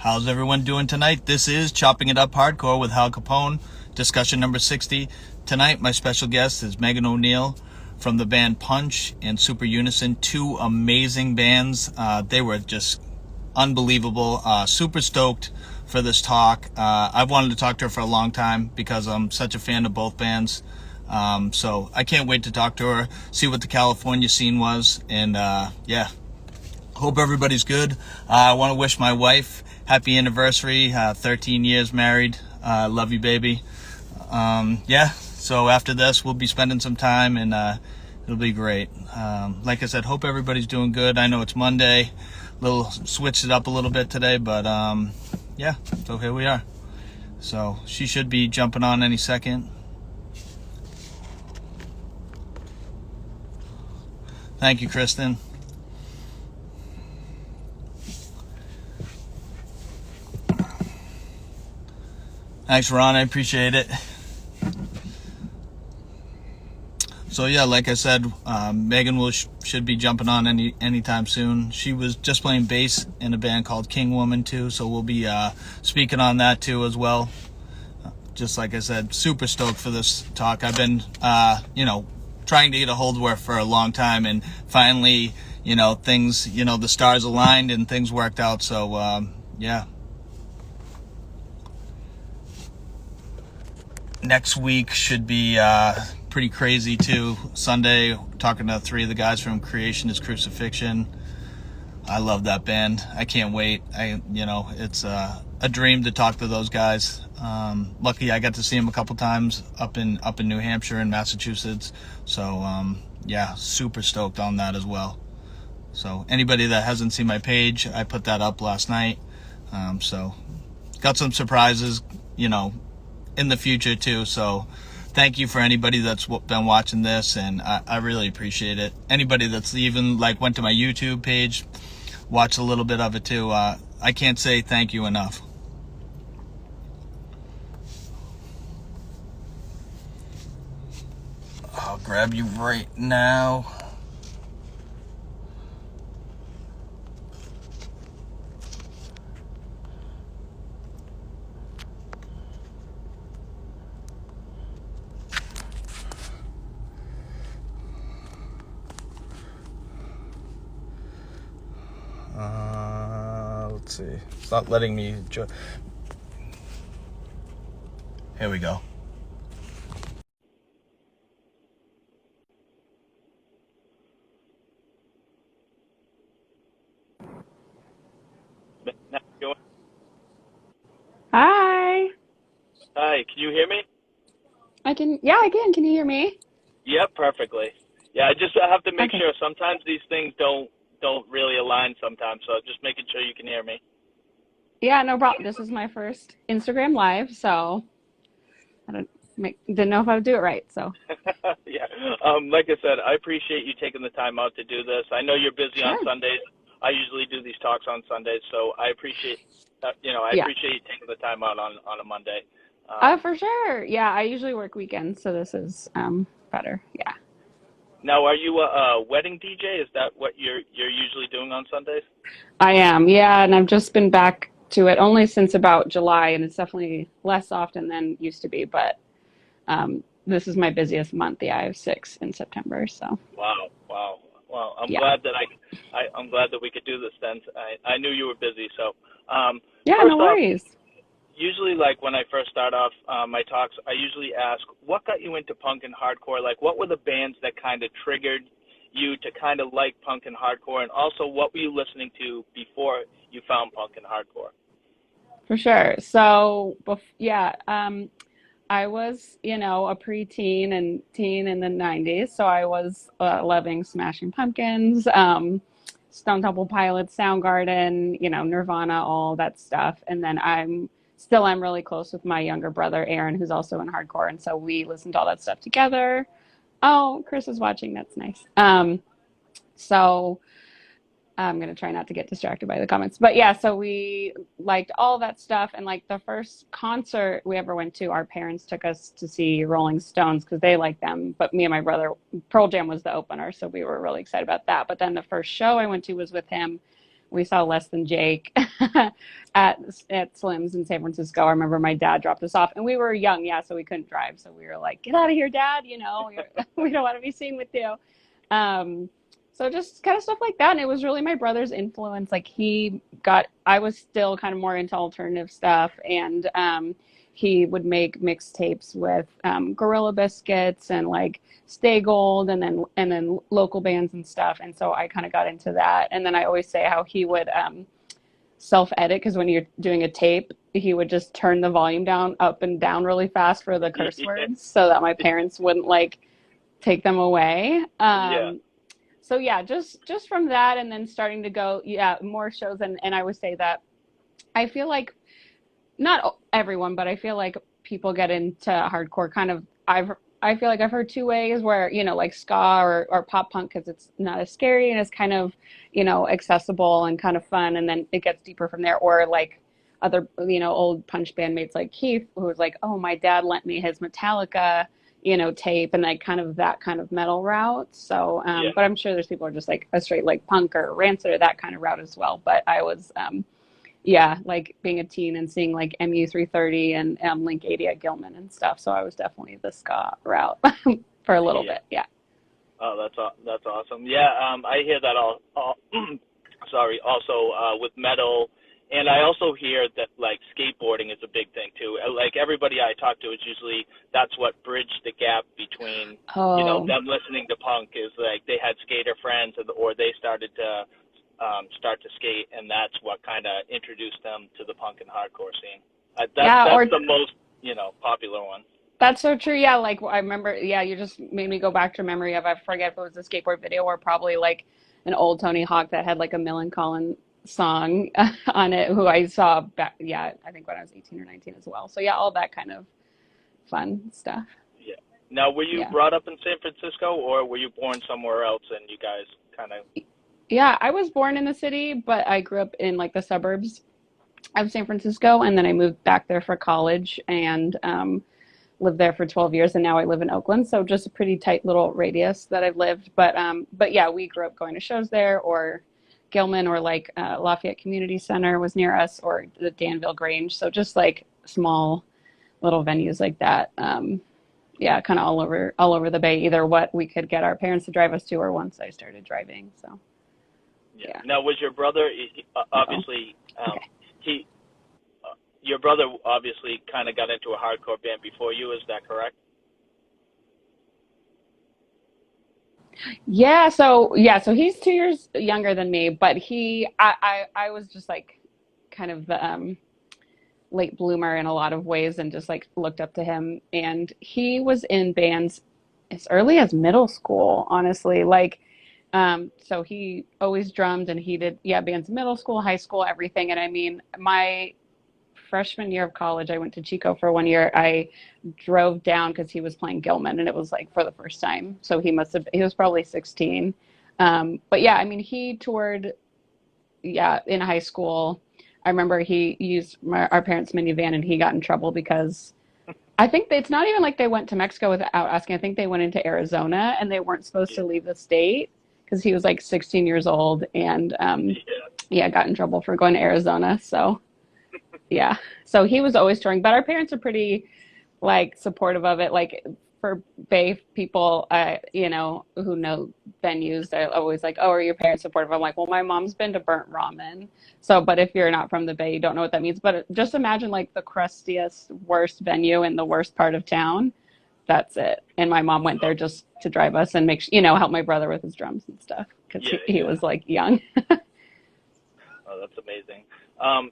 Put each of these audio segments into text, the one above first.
How's everyone doing tonight? This is Chopping It Up Hardcore with Hal Capone, discussion number 60. Tonight, my special guest is Meghan O'Neill from the band Punch and Super Unison, two amazing bands. They were just unbelievable. Super stoked for this talk. I've wanted to talk to her for a long time because I'm such a fan of both bands. So I can't wait to talk to her, see what the California scene was, and yeah. Hope everybody's good. I want to wish my wife happy anniversary, 13 years married. Love you, baby. Yeah, so after this, we'll be spending some time, and it'll be great. Like I said, hope everybody's doing good. I know it's Monday, switched it up a little bit today, but yeah, so here we are. So she should be jumping on any second. Thank you, Kristen. Thanks, Ron. I appreciate it. So yeah, like I said, Meghan should be jumping on anytime soon. She was just playing bass in a band called King Woman too, so we'll be speaking on that too as well. Just like I said, super stoked for this talk. I've been, trying to get a hold of her for a long time, and finally, things, the stars aligned and things worked out. So yeah. Next week should be pretty crazy too. Sunday, talking to three of the guys from Creation is Crucifixion. I love that band. I can't wait. It's a dream to talk to those guys. Lucky I got to see them a couple times up in New Hampshire and Massachusetts. So yeah, super stoked on that as well. So anybody that hasn't seen my page, I put that up last night. So got some surprises, in the future too. So thank you for anybody that's been watching this, and I really appreciate it. Anybody that's even went to my YouTube page, watched a little bit of it too. I can't say thank you enough. I'll grab you right now. Let's see. It's not letting me. Here we go. Hi. Hi, can you hear me? I can. Can you hear me? Yep, perfectly. Yeah, I have to make Okay. sure. Sometimes these things don't really align sometimes, so just making sure you can hear me. Yeah, no problem. This is my first Instagram live, so didn't know if I would do it right. So Yeah. Like I said, I appreciate you taking the time out to do this. I know you're busy on sure. Sundays. I usually do these talks on Sundays, so I appreciate I Yeah. appreciate you taking the time out on a Monday. For sure. Yeah, I usually work weekends, so this is better. Yeah. Now, are you a wedding DJ? Is that what you're usually doing on Sundays? I am. Yeah, and I've just been back to it only since about July, and it's definitely less often than it used to be, but this is my busiest month. Yeah, I have 6 in September, so Wow, wow. Well, I'm yeah. glad that I'm glad that we could do this then. I knew you were busy. So, Yeah, no first off, worries. usually when I first start off my talks, I usually ask, what got you into punk and hardcore? What were the bands that kind of triggered you to kind of like punk and hardcore? And also, what were you listening to before you found punk and hardcore? For sure. So, yeah, I was, a preteen and teen in the 90s. So I was loving Smashing Pumpkins, Stone Temple Pilots, Soundgarden, Nirvana, all that stuff. And then I'm really close with my younger brother, Aaron, who's also in hardcore. And so we listened to all that stuff together. Oh, Chris is watching. That's nice. So I'm going to try not to get distracted by the comments. But yeah, so we liked all that stuff. And the first concert we ever went to, our parents took us to see Rolling Stones because they liked them. But me and my brother, Pearl Jam was the opener. So we were really excited about that. But then the first show I went to was with him, we saw Less Than Jake at Slim's in San Francisco. I remember my dad dropped us off, and we were young, yeah, so we couldn't drive. So we were like, "Get out of here, Dad! We don't want to be seen with you." Um, so just kind of stuff like that. And it was really my brother's influence. Like I was still kind of more into alternative stuff, and he would make mixtapes with Gorilla Biscuits and like Stay Gold, and then local bands and stuff. And so I kind of got into that. And then I always say how he would self edit, because when you're doing a tape, he would just turn the volume down, up and down really fast for the curse words, so that my parents wouldn't like take them away. Yeah. So yeah, just from that, and then starting to go, yeah, more shows. And I would say that I feel like not everyone, but I feel like people get into hardcore kind of. I feel like I've heard two ways, where like ska or pop punk, because it's not as scary and it's kind of accessible and kind of fun, and then it gets deeper from there. Or like other old punch bandmates like Keith, who was like, oh, my dad lent me his Metallica tape, and like kind of that kind of metal route. So Yeah. but I'm sure there's people who are just like a straight like punk or rancid or that kind of route as well. But I was yeah, like being a teen and seeing like MU330 and Link 80 at Gilman and stuff. So I was definitely the ska route for a little bit. Yeah. Oh, that's awesome. Yeah, I hear that all sorry, also with metal, and I also hear that like skateboarding is a big thing too. Like everybody I talk to is usually that's what bridged the gap between them listening to punk, is like they had skater friends, or they started to start to skate, and that's what kind of introduced them to the punk and hardcore scene. That's the most popular one. That's so true. Yeah, like I remember. Yeah, you just made me go back to memory of, I forget if it was a skateboard video or probably like an old Tony Hawk that had like a Millencolin song on it, who I saw back. Yeah, I think when I was 18 or 19 as well. So yeah, all that kind of fun stuff. Yeah. Now, were you brought up in San Francisco, or were you born somewhere else and you guys kind of? Yeah, I was born in the city, but I grew up in like the suburbs of San Francisco, and then I moved back there for college and lived there for 12 years, and now I live in Oakland. So just a pretty tight little radius that I've lived. But yeah, we grew up going to shows there, or Gilman, or like Lafayette Community Center was near us, or the Danville Grange. So just like small little venues like that. Yeah, kind of all over the Bay, either what we could get our parents to drive us to, or once I started driving. So. Yeah. Now, was your brother obviously your brother obviously kind of got into a hardcore band before you? Is that correct? Yeah. So he's 2 years younger than me, but I was just like kind of the late bloomer in a lot of ways, and just like looked up to him. And he was in bands as early as middle school, honestly. Like. So he always drummed, and he did, bands in middle school, high school, everything. And I mean, my freshman year of college, I went to Chico for 1 year. I drove down because he was playing Gilman, and it was like for the first time. So he was probably 16. But yeah, I mean, he toured, in high school. I remember he used our parents' minivan, and he got in trouble because I think it's not even like they went to Mexico without asking. I think they went into Arizona, and they weren't supposed to leave the state, because he was like 16 years old, and got in trouble for going to Arizona. So yeah, so he was always touring, but our parents are pretty like supportive of it. Like for Bay people, who know venues, they're always like, "Oh, are your parents supportive?" I'm like, "Well, my mom's been to Burnt Ramen." So, but if you're not from the Bay, you don't know what that means. But just imagine like the crustiest, worst venue in the worst part of town. That's it. And my mom went there just to drive us and help my brother with his drums and stuff, because he was like young. Oh, that's amazing.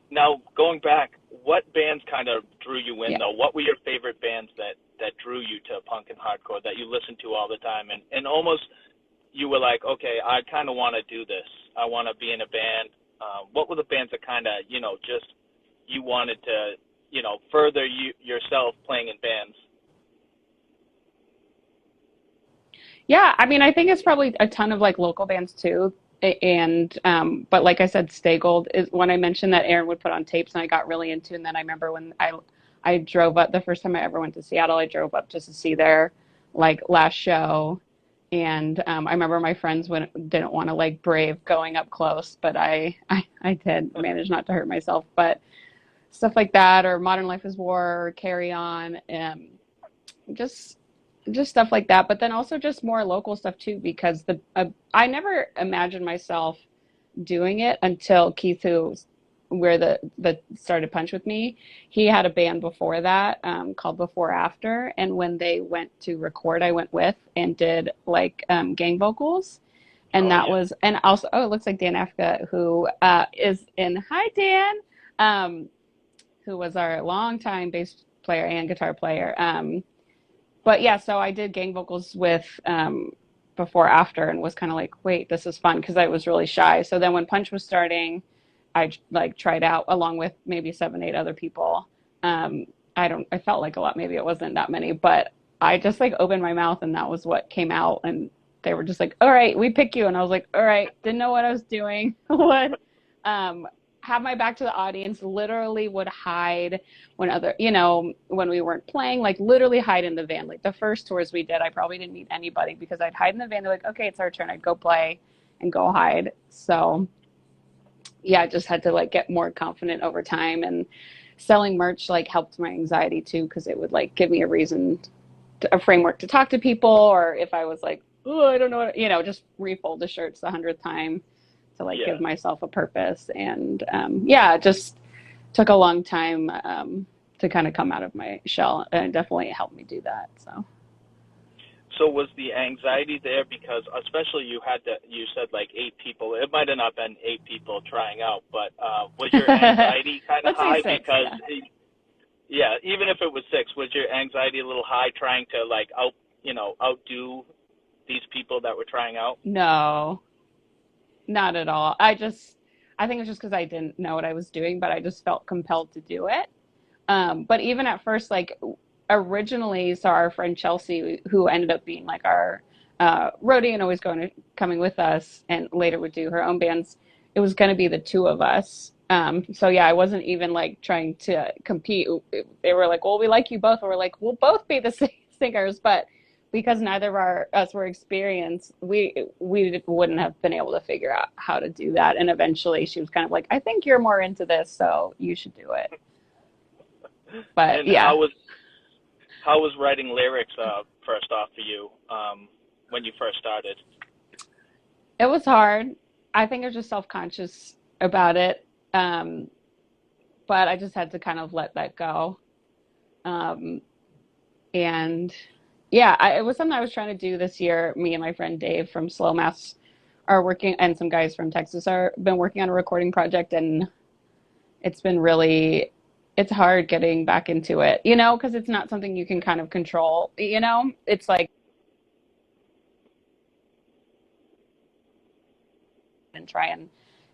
Now, going back, what bands kind of drew you in, though? What were your favorite bands that drew you to punk and hardcore, that you listened to all the time, and almost you were like, okay, I kind of want to do this. I want to be in a band. What were the bands that kind of, just you wanted to, further yourself playing in bands? Yeah, I mean, I think it's probably a ton of like local bands too. And but like I said, Stay Gold is when I mentioned that Aaron would put on tapes, and I got really into. And then I remember when I drove up the first time I ever went to Seattle, I drove up just to see their like last show, And I remember my friends didn't want to like brave going up close, but I did manage not to hurt myself. But stuff like that, or Modern Life is War, or Carry On, just just stuff like that. But then also just more local stuff too, because I never imagined myself doing it until Keith, who where the started Punch with me, he had a band before that called Before After, and when they went to record, I went with and did like gang vocals, and Oh that yeah. was and also it looks like Dan Africa, who is in Hi Dan, um, who was our longtime bass player and guitar player. But yeah, so I did gang vocals with Before After, and was kind of like, wait, this is fun because I was really shy. So then when Punch was starting, I like tried out along with maybe 7, 8 other people. Um, I felt like a lot, maybe it wasn't that many, but I just like opened my mouth and that was what came out. And they were just like, all right, we pick you. And I was like, all right, didn't know what I was doing. Would um, have my back to the audience, literally would hide when when we weren't playing, like literally hide in the van. Like the first tours we did, I probably didn't meet anybody because I'd hide in the van. They're like, okay, it's our turn. I'd go play and go hide. So yeah, I just had to like get more confident over time, and selling merch like helped my anxiety too, because it would like give me a framework to talk to people, or if I was like, oh, I don't know what, just refold the shirts the 100th time to like Yeah. give myself a purpose. And yeah, it just took a long time to kind of come out of my shell, and it definitely helped me do that. So So was the anxiety there because, especially you said like 8 people. It might have not been 8 people trying out, but was your anxiety kind of let's say high six, because, yeah. yeah, even if it was 6, was your anxiety a little high trying to like outdo these people that were trying out? No, not at all. I think it's just because I didn't know what I was doing, but I just felt compelled to do it. But even at first, like originally, so our friend Chelsea, who ended up being like our roadie and always coming with us, and later would do her own bands, it was going to be the two of us. So yeah, I wasn't even like trying to compete. They were like, "Well, we like you both." And we're like, "We'll both be the singers," but because neither of us were experienced, we wouldn't have been able to figure out how to do that. And eventually, she was kind of like, "I think you're more into this, so you should do it." But And yeah, how was writing lyrics first off for you when you first started? it was hard. I think I was just self-conscious about it. Um, but I just had to kind of let that go. Um, and yeah, it was something I was trying to do this year. Me and my friend Dave from Slow Maths are working, and some guys from Texas are been working on a recording project, and it's been really, it's hard getting back into it, because it's not something you can kind of control, it's like, and try and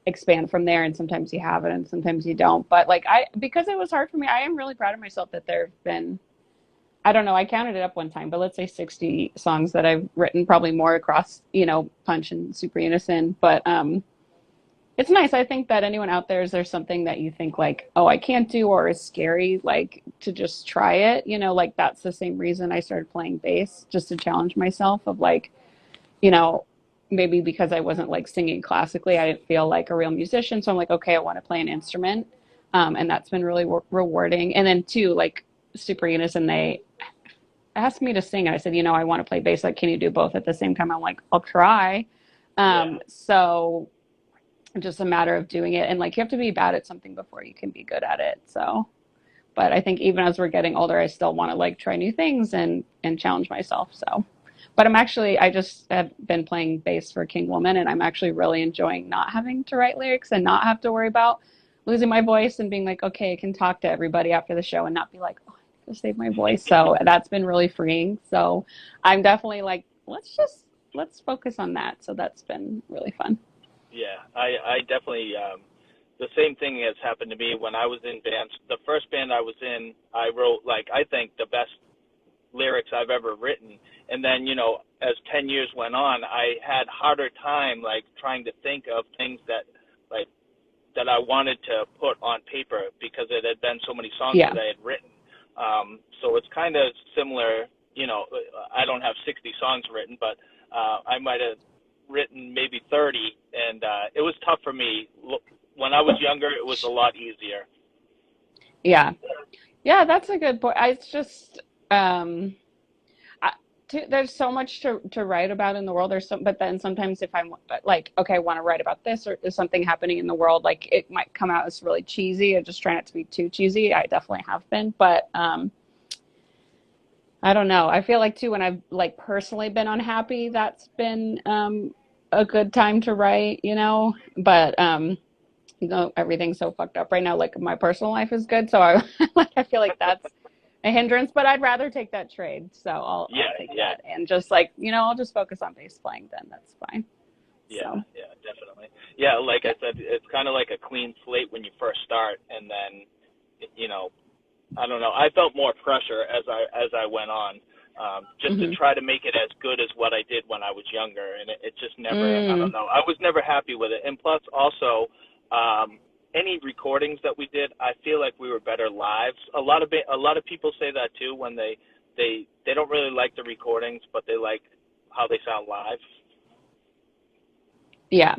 expand from there. And sometimes you have it and sometimes you don't. But like because it was hard for me, I am really proud of myself that there have been, I don't know, I counted it up one time, but let's say 60 songs that I've written, probably more across, Punch and Super Unison. But it's nice. I think that anyone out there, is there something that you think like, oh, I can't do, or is scary, like to just try it, like that's the same reason I started playing bass, just to challenge myself of like, you know, maybe because I wasn't like singing classically, I didn't feel like a real musician. So I'm like, okay, I want to play an instrument. And that's been really rewarding. And then too, like Super Unison, they asked me to sing. And I said, I want to play bass. Like, can you do both at the same time? I'm like, I'll try. Yeah. So just a matter of doing it. And like, you have to be bad at something before you can be good at it. So, but I think even as we're getting older, I still want to like try new things and challenge myself. So, but I just have been playing bass for King Woman, and I'm actually really enjoying not having to write lyrics and not have to worry about losing my voice, and being like, okay, I can talk to everybody after the show and not be like, oh, I have to save my voice. So that's been really freeing. So I'm definitely like, let's focus on that. So that's been really fun. Yeah, I definitely, the same thing has happened to me when I was in bands. The first band I was in, I wrote, like, I think the best lyrics I've ever written. And then, as 10 years went on, I had harder time, like, trying to think of things like, that I wanted to put on paper because it had been so many songs Yeah. that I had written. So it's kind of similar, I don't have 60 songs written, but I might have written maybe 30, and it was tough for me. When I was younger, it was a lot easier. Yeah. Yeah, that's a good point. It's just I, there's so much to write about in the world. But then sometimes if I'm like, okay, I want to write about this, or is something happening in the world, like it might come out as really cheesy. I just try not to be too cheesy. I definitely have been, but I don't know. I feel like too when I've like personally been unhappy, that's been a good time to write, you know. But everything's so fucked up right now. Like my personal life is good, so I like I feel like that's a hindrance. But I'd rather take that trade, so I'll Yeah, take yeah, that and just like I'll just focus on bass playing. Then that's fine. yeah, So yeah, definitely. Yeah, like yeah. I said, it's kind of like a clean slate when you first start, and then, you know, I don't know. I felt more pressure as I went on, just to Hmm. try to make it as good as what I did when I was younger, and it just never. I don't Mm, know. I was never happy with it, and plus also, any recordings that we did, I feel like we were better live. A lot of people say that too when they don't really like the recordings, but they like how they sound live. yeah.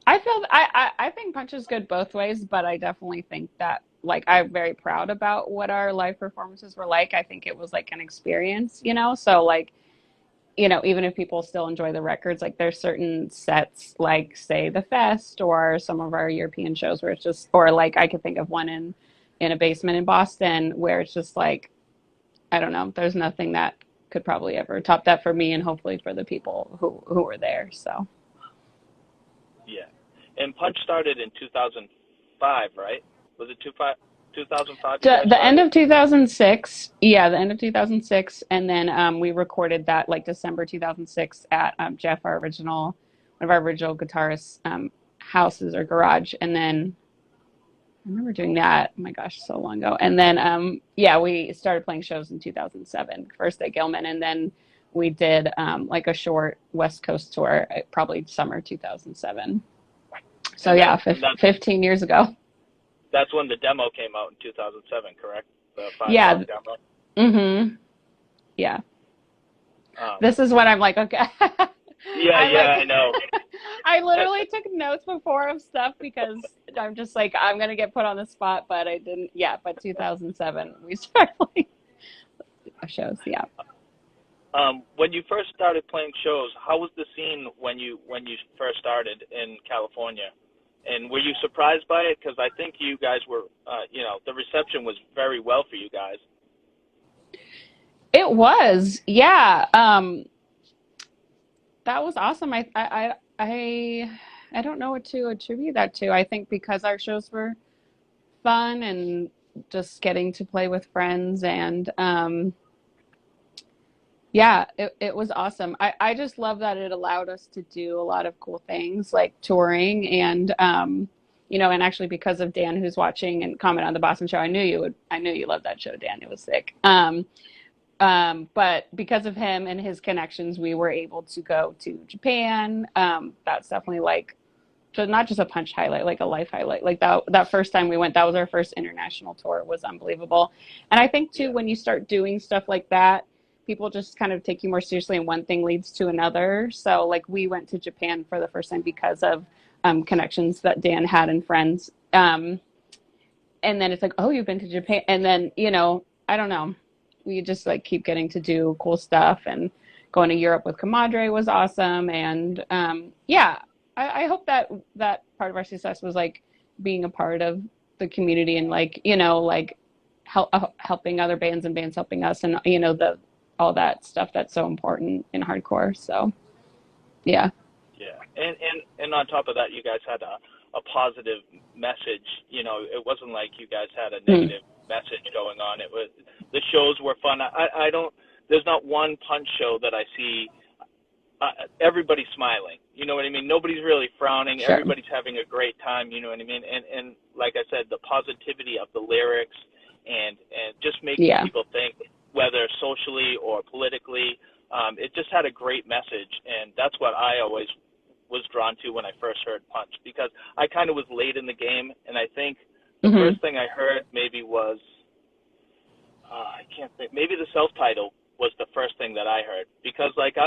I think Punch is good both ways, but I definitely think that like I'm very proud about what our live performances were like. I think it was like an experience, So like even if people still enjoy the records, like there's certain sets, like say the Fest or some of our European shows where it's just, or like I could think of one in a basement in Boston where it's just like, I don't know, there's nothing that could probably ever top that for me and hopefully for the people who were there. So Yeah, and Punch started in 2005, right? Was it 2005 you guys the end started? of 2006, yeah, the end of 2006, and then we recorded that like December 2006 at Jeff, one of our original guitarists' houses or garage, and then I remember doing that. Oh my gosh, so long ago. And then yeah, we started playing shows in 2007, first at Gilman, and then we did like a short West Coast tour, probably summer 2007. So And yeah, that and that 15 years ago. that's when the demo came out in 2007, correct? The Yeah. 5 song demo. Mm-hmm. Yeah. Um, This is when I'm like, okay. yeah, I yeah, like, I know. I literally took notes before of stuff because I'm just like, I'm gonna get put on the spot, but I didn't. Yeah, but 2007 we started playing shows. Yeah. When you first started playing shows, how was the scene when you first started in California? And were you surprised by it? Because I think you guys were, the reception was very well for you guys. It was. Yeah. That was awesome. I don't know what to attribute that to. I think because our shows were fun and just getting to play with friends and yeah, it was awesome. I just love that it allowed us to do a lot of cool things like touring and and actually because of Dan who's watching and comment on the Boston show, I knew you loved that show, Dan. It was sick. But because of him and his connections, we were able to go to Japan. That's definitely like not just a Punch highlight, like a life highlight. Like that first time we went, that was our first international tour. It was unbelievable. And I think too, Yeah, when you start doing stuff like that, people just kind of take you more seriously, and one thing leads to another. So like we went to Japan for the first time because of connections that Dan had and friends. And then it's like, oh, you've been to Japan, and then I don't know, we just like keep getting to do cool stuff, and going to Europe with Comadre was awesome, and yeah, I hope that part of our success was like being a part of the community and like like helping other bands and bands helping us, and the all that stuff that's so important in hardcore. So yeah. yeah. And on top of that, you guys had a positive message. It wasn't like you guys had a Hmm. negative message going on. It was the shows were fun. I don't. There's not one Punch show that I see everybody's smiling. You know what I mean? Nobody's really frowning. Sure. Everybody's having a great time. You know what I mean? And like I said, the positivity of the lyrics and just making Yeah. people think, whether socially or politically, it just had a great message, and that's what I always was drawn to when I first heard Punch, because I kind of was late in the game, and I think the Hmm. first thing I heard maybe was I can't think. Maybe the self-title was the first thing that I heard, because like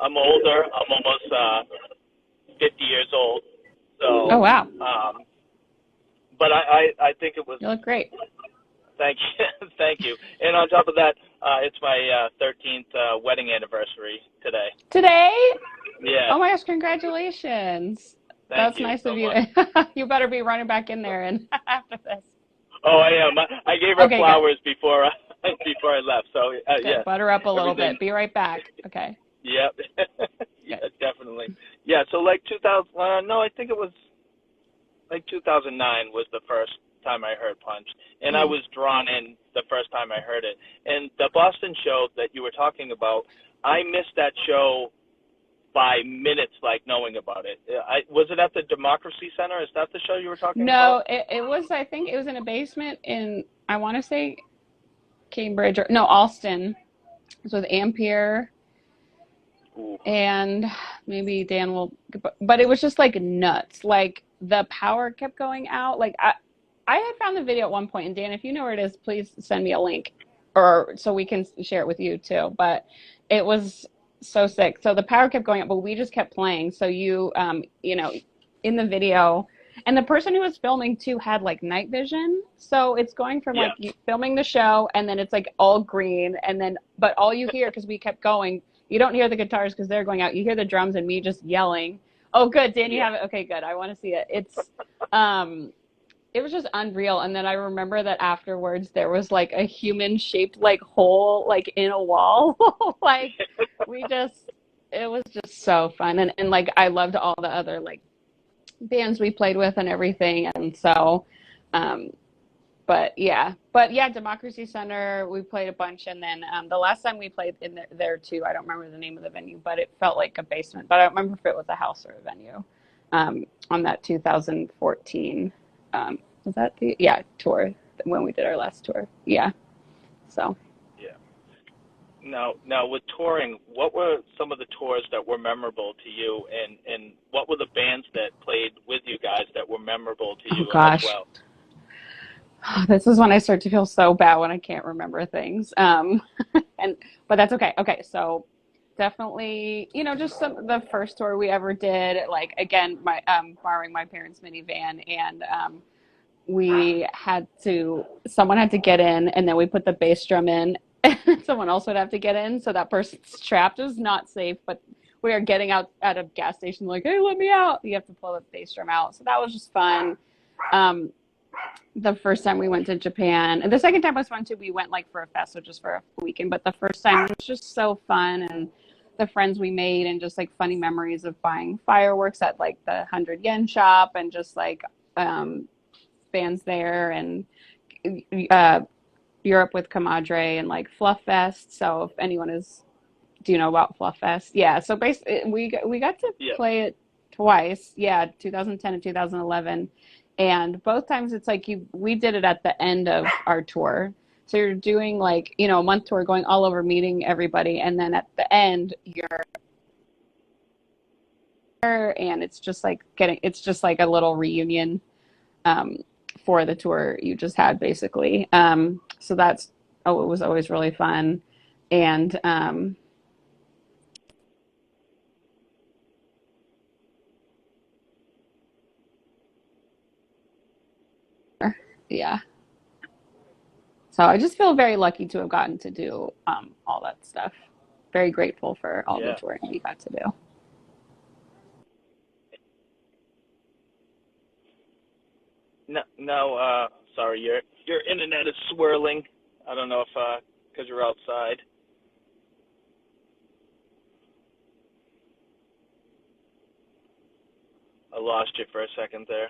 I'm older. I'm almost 50 years old. Oh, So, wow. but I think it was. You look great. Thank you, thank you. And on top of that, it's my 13th wedding anniversary today. Today? Yeah. Oh my gosh, congratulations. Thank That's you nice so of you. much. You better be running back in there and after this. Oh, I am. I gave her Okay, good. flowers before before I left. So Good. yes, Butter up a little everything. bit. Be right back. Okay. Yep. Yeah, Good. definitely. Yeah. So like 2000. No, I think it was like 2009 was the first time I heard Punch, and I Mm. was drawn in the first time I heard it. And the Boston show that you were talking about, I missed that show by minutes, like knowing about it. Was it at the Democracy Center? Is that the show you were talking about? No, it was, I think it was in a basement in, I want to say Cambridge or no, Alston. It was with Ampere Ooh. and maybe Dan will, but it was just like nuts. Like the power kept going out. Like I had found the video at one point, and Dan, if you know where it is, please send me a link or so we can share it with you too. But it was so sick. So the power kept going out, but we just kept playing. So you know, in the video, and the person who was filming too had like night vision. So it's going from Yeah. like you filming the show, and then it's like all green, and then but all you hear because we kept going, you don't hear the guitars because they're going out. You hear the drums and me just yelling. Oh, good, Dan, you Yeah. have it. Okay, good. I want to see it. It was just unreal. And then I remember that afterwards there was like a human shaped like hole like in a wall. Like we just it was just so fun. And like I loved all the other like bands we played with and everything. And so um but yeah, Democracy Center, we played a bunch. And then the last time we played in there too, I don't remember the name of the venue, but it felt like a basement. But I don't remember if it was a house or a venue on that 2014. Was that the, yeah, tour when we did our last tour? Yeah. So, Yeah. Now with touring, what were some of the tours that were memorable to you, and what were the bands that played with you guys that were memorable to oh you as gosh, well? this is when I start to feel so bad when I can't remember things. And but that's okay. Okay, so definitely, you know, just the first tour we ever did. Like again, my borrowing my parents' minivan, and we had to someone had to get in, and then we put the bass drum in, and someone else would have to get in, so that person's trapped. It was not safe, but we are getting out at a gas station like, hey, let me out. You have to pull the bass drum out, so that was just fun. um the first time we went to Japan, and the second time was fun too. We went like for a fest, so just for a weekend, but the first time was just so fun, and the friends we made, and just like funny memories of buying fireworks at like the 100 yen shop, and just like um bands there, and uh, Europe with Comadre and like Fluff Fest. So if anyone is, do you know about Fluff Fest? Yeah. So basically, we got to Yeah. play it twice. Yeah, 2010 and 2011, and both times it's like we did it at the end of our tour. So you're doing like a month tour, going all over, meeting everybody, and then at the end you're and it's just like a little reunion um, for the tour you just had, basically. So that's it was always really fun, and yeah. So I just feel very lucky to have gotten to do all that stuff. Very grateful for all the Yeah. touring we got to do. No, sorry, your internet is swirling. I don't know if because you're outside. I lost you for a second there.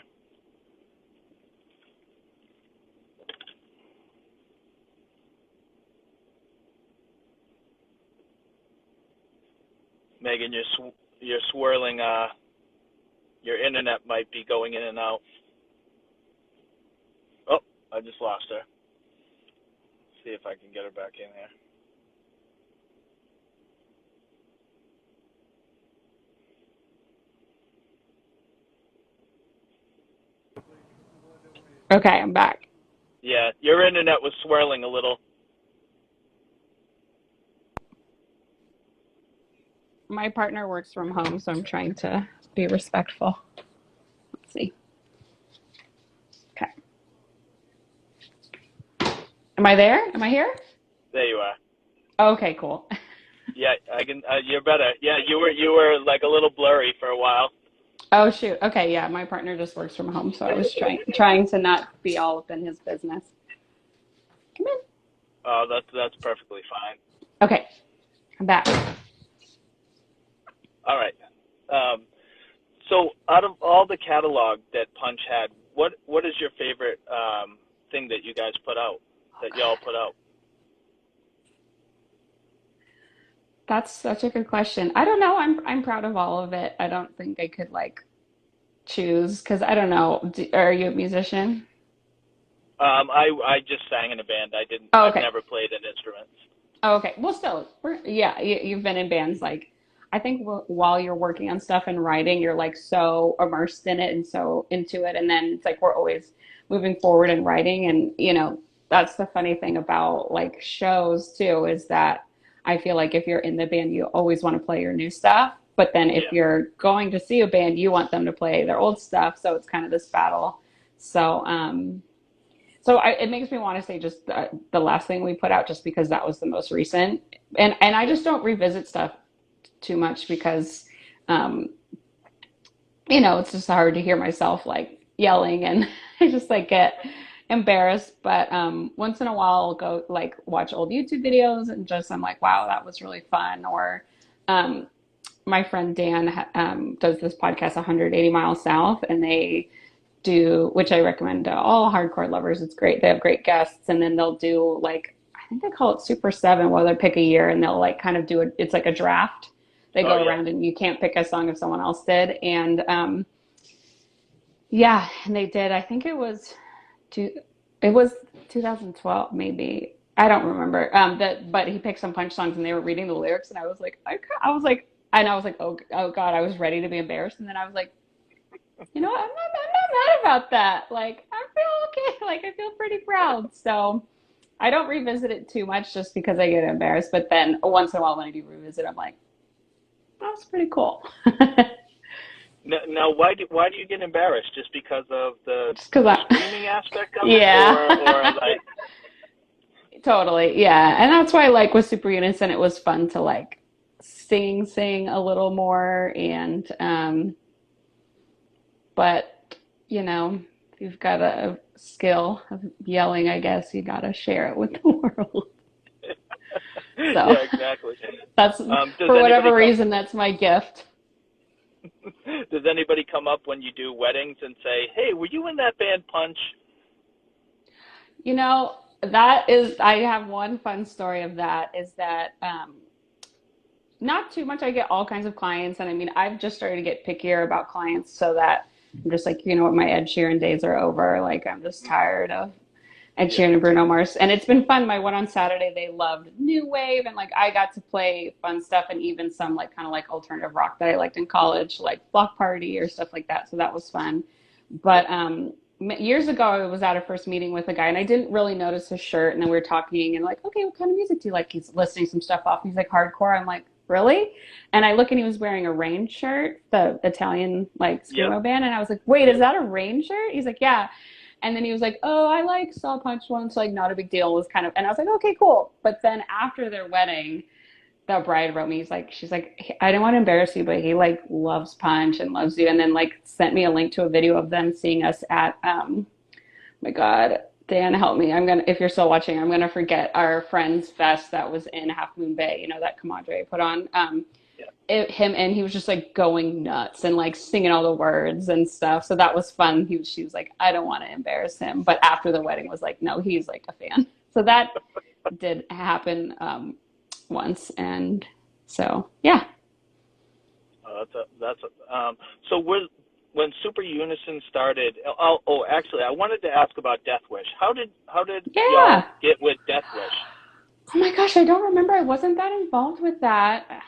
Megan, you're swirling. Your internet might be going in and out. Oh, I just lost her. See if I can get her back in here. Okay, I'm back. Yeah, your internet was swirling a little. my partner works from home, so I'm trying to be respectful. Let's see. Okay. Am I there? Am I here? There you are. Okay, cool. Yeah, I can. You're better. Yeah, you were like a little blurry for a while. Oh shoot. Okay, yeah, my partner just works from home, so I was trying to not be all up in his business. Come in. Oh, that's perfectly fine. Okay, I'm back. All right. Um, so out of all the catalog that Punch had, what is your favorite thing that you guys put out, that y'all put out? That's such a good question. I don't know. I'm proud of all of it. I don't think I could like choose because I don't know. Are you a musician? I just sang in a band. Oh, I've okay. never played an instrument. Oh, okay. Well, still, yeah, you've been in bands. Like, I think while you're working on stuff and writing, you're like so immersed in it and so into it. And then it's like we're always moving forward and writing. And, that's the funny thing about like shows too, is that I feel like if you're in the band, you always want to play your new stuff. But then if Yeah. you're going to see a band, you want them to play their old stuff. So it's kind of this battle. So, it makes me want to say just the last thing we put out, just because that was the most recent, and I Yeah. just don't revisit stuff too much because, um, it's just hard to hear myself like yelling, and I just like get embarrassed. But once in a while, I'll go like watch old YouTube videos and just I'm like, wow, that was really fun. Or um, my friend Dan does this podcast, 180 Miles South, and they do, which I recommend to all hardcore lovers. It's great. They have great guests, and then they'll do like I think they call it Super Seven, where they pick a year and they'll like kind of do it. It's like a draft. They Oh go yeah. around and you can't pick a song if someone else did, and yeah, and they did. I think two, it was 2012 maybe. I don't remember. But he picked some Punch songs and they were reading the lyrics, and I was like, and I was like, oh God, I was ready to be embarrassed, and then I was like, you know what? I'm not mad about that. Like, I feel okay. Like, I feel pretty proud. So I don't revisit it too much just because I get embarrassed. But then once in a while, when I do revisit, I'm like, that was pretty cool. Now, why do you get embarrassed? Just because of the Just because streaming aspect of it, yeah, or like, totally. Yeah. And that's why, like, with Super Unison, it was fun to, like, sing a little more. And, but, if you've got a skill of yelling, I guess you got to share it with the world. So yeah, exactly. that's Does for anybody whatever come? reason, that's my gift. Does anybody come up when you do weddings and say, "Hey, were you in that band Punch?" I have one fun story of that is that not too much. I get all kinds of clients, and I mean, I've just started to get pickier about clients so that I'm just like, what, my Ed Sheeran days are over. Like, I'm just tired of Ed Yeah. Sheeran and Bruno Mars. And it's been fun. My one on Saturday, they loved new wave, and like I got to play fun stuff and even some like kind of like alternative rock that I liked in college, like Block Party or stuff like that. So that was fun. Yeah. But years ago, I was at a first meeting with a guy, and I didn't really notice his shirt. And then we were talking, and like, okay, what kind of music do you like? He's listing some stuff off. He's like, hardcore. I'm like, really? And I look, and he was wearing a Rain shirt, the Italian like Yep. screamo band. And I was like, wait, is Yep. that a Rain shirt? He's like, yeah. And then he was like, oh, I like saw Punch once, like not a big deal. It was kind of, and I was like, okay, cool. But then after their wedding, the bride wrote me, she's like, I didn't want to embarrass you, but he like loves Punch and loves you. And then like sent me a link to a video of them seeing us at, my God, Dan, help me. If you're still watching, I'm gonna forget our Friends Fest that was in Half Moon Bay, that Comadre put on. Yeah. Him, and he was just like going nuts and like singing all the words and stuff. So that was fun. She was like, I don't want to embarrass him. But after the wedding was like, no, he's like a fan. So that did happen once. And so, yeah. So when Super Unison started. Actually, I wanted to ask about Death Wish. How did y'all Yeah. get with Death Wish? Oh my gosh, I don't remember. I wasn't that involved with that.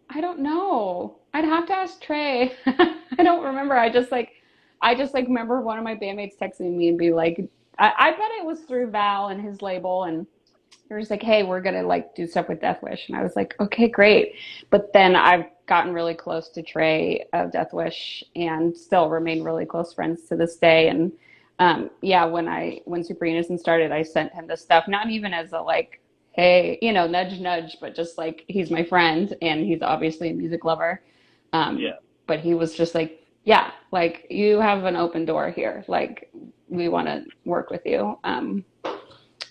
I don't know. I'd have to ask Trey. I don't remember. I just like remember one of my bandmates texting me and be like, I bet it was through Val and his label, and they were just like, hey, we're gonna like do stuff with Death Wish, and I was like, okay, great. But then I've gotten really close to Trey of Death Wish, and still remain really close friends to this day. And yeah, when Super Unison started, I sent him this stuff, not even as a like, hey, you know, nudge nudge, but just like he's my friend, and he's obviously a music lover. Um, Yeah. but he was just like, yeah, like you have an open door here, like we want to work with you.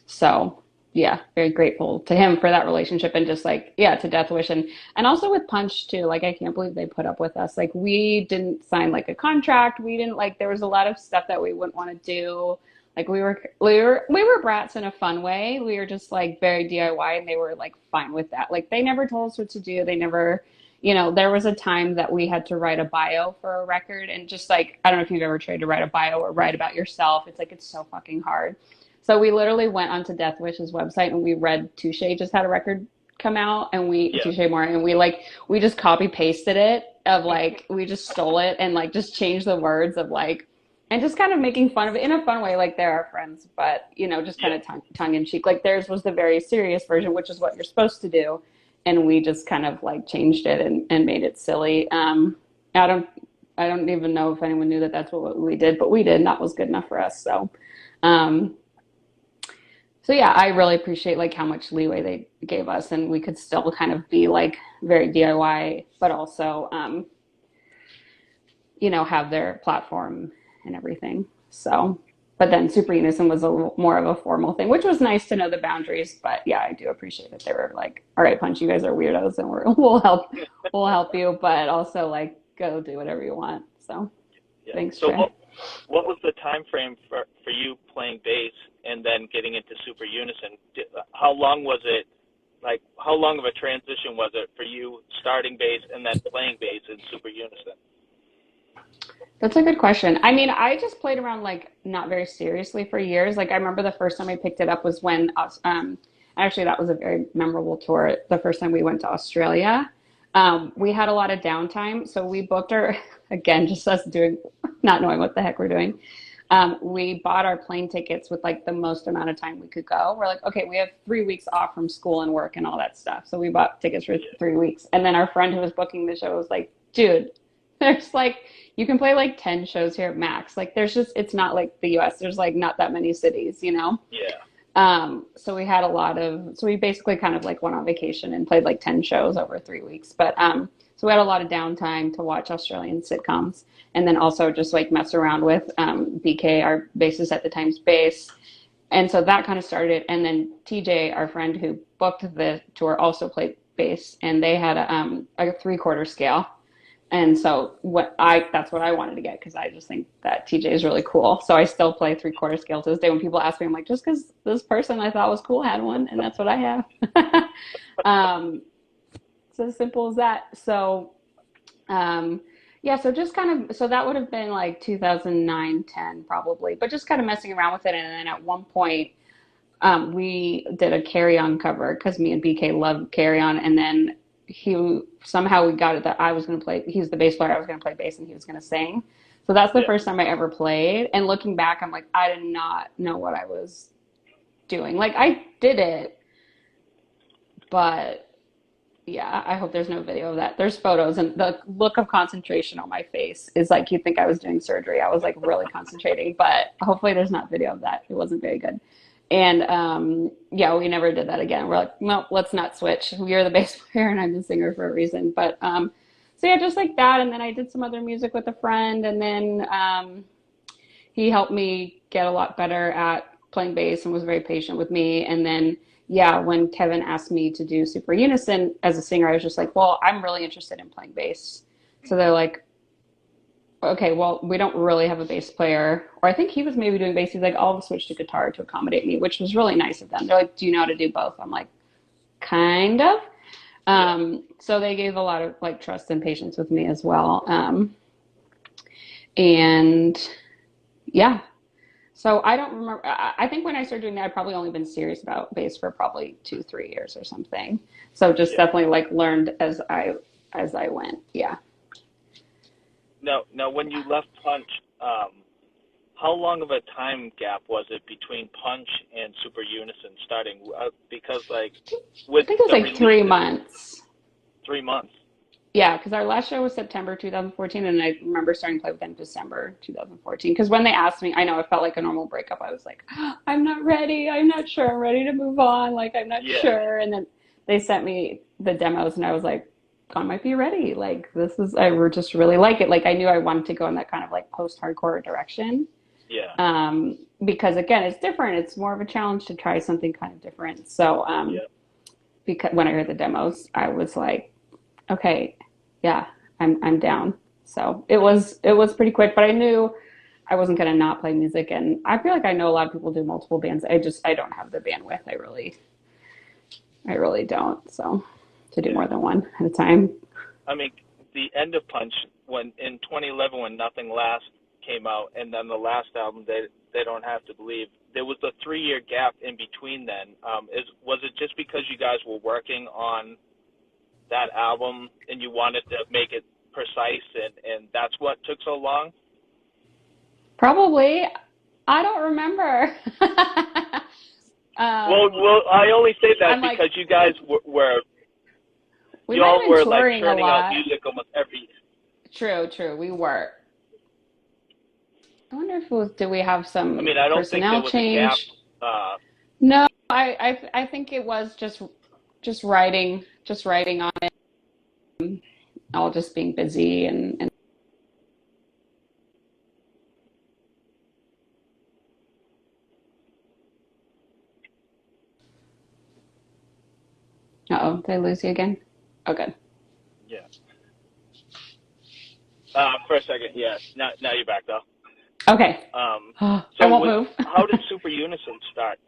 So yeah, very grateful to him for that relationship, and just like, yeah, to Death Wish, and also with Punch too. Like I can't believe they put up with us. Like we didn't sign like a contract. We didn't like there was a lot of stuff that we wouldn't want to do. Like we were brats in a fun way. We were just like very DIY, and they were like fine with that. Like they never told us what to do. They never, you know, there was a time that we had to write a bio for a record, and just like I don't know if you've ever tried to write a bio or write about yourself. It's like it's so fucking hard. So we literally went onto Death Wish's website and we read Touche just had a record come out, and we Yeah. Touche Amore, and we just copy pasted it of like we just stole it and like just changed the words of like, and just kind of making fun of it in a fun way, like they're our friends, but you know, just kind Yeah. of tongue in cheek. Like theirs was the very serious version, which is what you're supposed to do, and we just kind of like changed it and made it silly. I don't I don't even know if anyone knew that that's what we did, but we did, and that was good enough for us. Um, so yeah, I really appreciate like how much leeway they gave us, and we could still kind of be like very DIY, but also you know, have their platform and everything. So, but then Super Unison was a little more of a formal thing, which was nice to know the boundaries. But yeah, I do appreciate that they were like, all right, Punch, you guys are weirdos, and we'll help you, but also like go do whatever you want. So Yeah. thanks, So Trey. what was the time frame for you playing bass and then getting into Super Unison? How long was it? Like, how long of a transition was it for you starting bass and then playing bass in Super Unison? That's a good question. I mean, I just played around like not very seriously for years. Like I remember the first time I picked it up was when actually that was a very memorable tour. The first time we went to Australia. We had a lot of downtime, so we booked our again, just us doing not knowing what the heck we're doing. We bought our plane tickets with like the most amount of time we could go. We're like, okay, we have 3 weeks off from school and work and all that stuff. So we bought tickets for Yeah. 3 weeks. And then our friend who was booking the show was like, dude, there's like you can play like 10 shows here at max. Like there's just it's not like the US. There's like not that many cities, you know? Yeah. So we had a lot of so we basically kind of like went on vacation and played like 10 shows over 3 weeks. But so we had a lot of downtime to watch Australian sitcoms, and then also just like mess around with BK, our bassist at the time's bass. And so that kind of started. And then TJ, our friend who booked the tour, also played bass, and they had a 3/4 scale. And so that's what I wanted to get, because I just think that TJ is really cool. So I still play 3/4 scale to this day. When people ask me, I'm like, just because this person I thought was cool had one, and that's what I have. um, it's as simple as that. So yeah, so just kind of so that would have been like 2009, 10 probably, but just kind of messing around with it. And then at one point, we did a Carry On cover because me and BK love Carry On, and then he somehow we got it that I was going to play. He's the bass player. I was going to play bass, and he was going to sing. So that's the Yeah. first time I ever played. And looking back, I'm like, I did not know what I was doing. Like I did it, but yeah, I hope there's no video of that. There's photos, and the look of concentration on my face is like you'd think I was doing surgery. I was like really concentrating, but hopefully there's not video of that. It wasn't very good. And yeah, we never did that again. We're like, no, let's not switch. You're the bass player and I'm the singer for a reason. But so yeah, just like that. And then I did some other music with a friend, and then he helped me get a lot better at playing bass and was very patient with me. And then, yeah, when Kevin asked me to do Super Unison as a singer, I was just like, well, I'm really interested in playing bass. So they're like, okay, well, we don't really have a bass player. Or I think he was maybe doing bass. He's like, I'll switch to guitar to accommodate me, which was really nice of them. They're like, do you know how to do both? I'm like, kind of. Yeah. So they gave a lot of like trust and patience with me as well. And yeah, so I don't remember. I think when I started doing that, I'd probably only been serious about bass for probably 2, 3 years or something. So just Yeah. definitely like learned as I went. Yeah. Now, when you left Punch, how long of a time gap was it between Punch and Super Unison starting? Because like I with think it was the like 3 releases, months. 3 months. Yeah, because our last show was September 2014, and I remember starting to play with them December 2014. Because when they asked me, I know it felt like a normal breakup. I was like, I'm not ready. I'm not sure. I'm ready to move on. Like, I'm not Yeah, sure. And then they sent me the demos, and I was like, I might be ready. Like, this is, I just really like it. Like, I knew I wanted to go in that kind of like post-hardcore direction. yeah, Because again, it's different. It's more of a challenge to try something kind of different. So, yeah. because when I heard the demos, I was like, okay, yeah, I'm down. So it was pretty quick, but I knew I wasn't gonna not play music, and I feel like I know a lot of people do multiple bands. I don't have the bandwidth. I really don't. So to do Yeah. more than one at a time. I mean, the end of Punch when in 2011 when Nothing Last came out, and then the last album they don't have to believe. There was a 3-year gap in between. Then, was it just because you guys were working on that album and you wanted to make it precise, and that's what took so long? Probably. I don't remember. Well, um, I only say that I'm like, because you guys were we might y'all have been were like touring a churning out lot. music almost every. True, true. We were. I wonder if it was, did we have I some mean, I don't think there personnel was a gap. change? Uh, No, I think it was just writing on it, all just being busy and uh-oh, did I lose you again? Oh, good. yeah. For a second, yeah. Now you're back though. Okay. I So won't move. how did Super Unison start?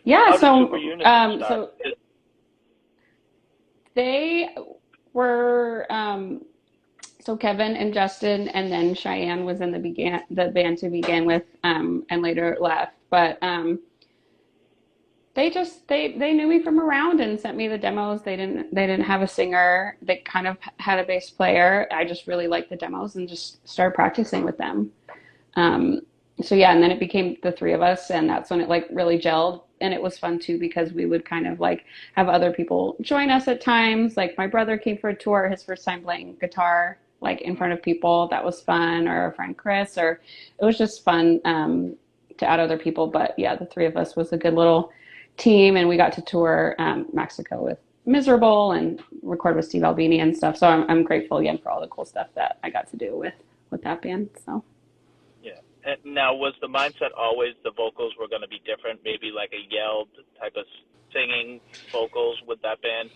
Yeah, How did Super so Unison start? so they were so Kevin and Justin and then Cheyenne was in the band to begin with, and later left. But they knew me from around and sent me the demos. They didn't have a singer. They kind of had a bass player. I just really liked the demos and just started practicing with them. Um, so yeah, and then it became the three of us, and that's when it like really gelled. And it was fun too because we would kind of like have other people join us at times. Like my brother came for a tour, his first time playing guitar, like in front of people. That was fun. Or our friend Chris, or it was just fun to add other people. But yeah, the three of us was a good little team, and we got to tour Mexico with Miserable and record with Steve Albini and stuff. So I'm grateful again for all the cool stuff that I got to do with that band. So. Yeah. And now, was the mindset always the vocals were going to be different? Maybe like a yelled type of singing vocals with that band,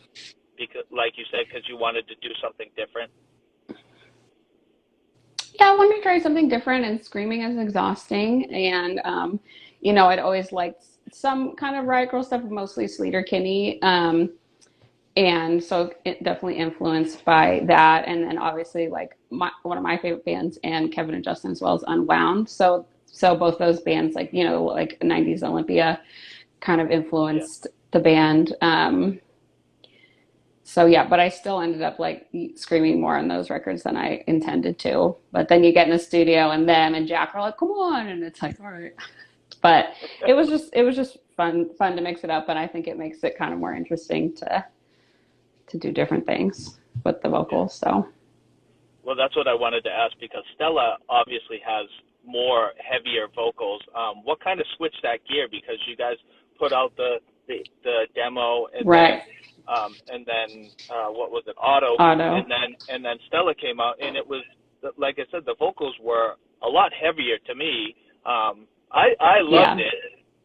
because, like you said, because you wanted to do something different. Yeah, I wanted to try something different, and screaming is exhausting. And I'd always liked some kind of riot girl stuff, mostly Sleater Kinney. And so it definitely influenced by that. And then obviously like one of my favorite bands and Kevin and Justin as well as Unwound. So both those bands, like, like 90s Olympia kind of Yeah. influenced the band. So yeah, but I still ended up like screaming more on those records than I intended to. But then you get in the studio and them and Jack are like, come on. And it's like, all right. But it was just fun to mix it up. And I think it makes it kind of more interesting to do different things with the Yeah. vocals. So Well, that's what I wanted to ask, because Stella obviously has more heavier vocals. What kind of switched that gear? Because you guys put out the demo, and right, then what was it, Auto, auto, and then Stella came out, and it was, like I said, the vocals were a lot heavier to me. I loved yeah.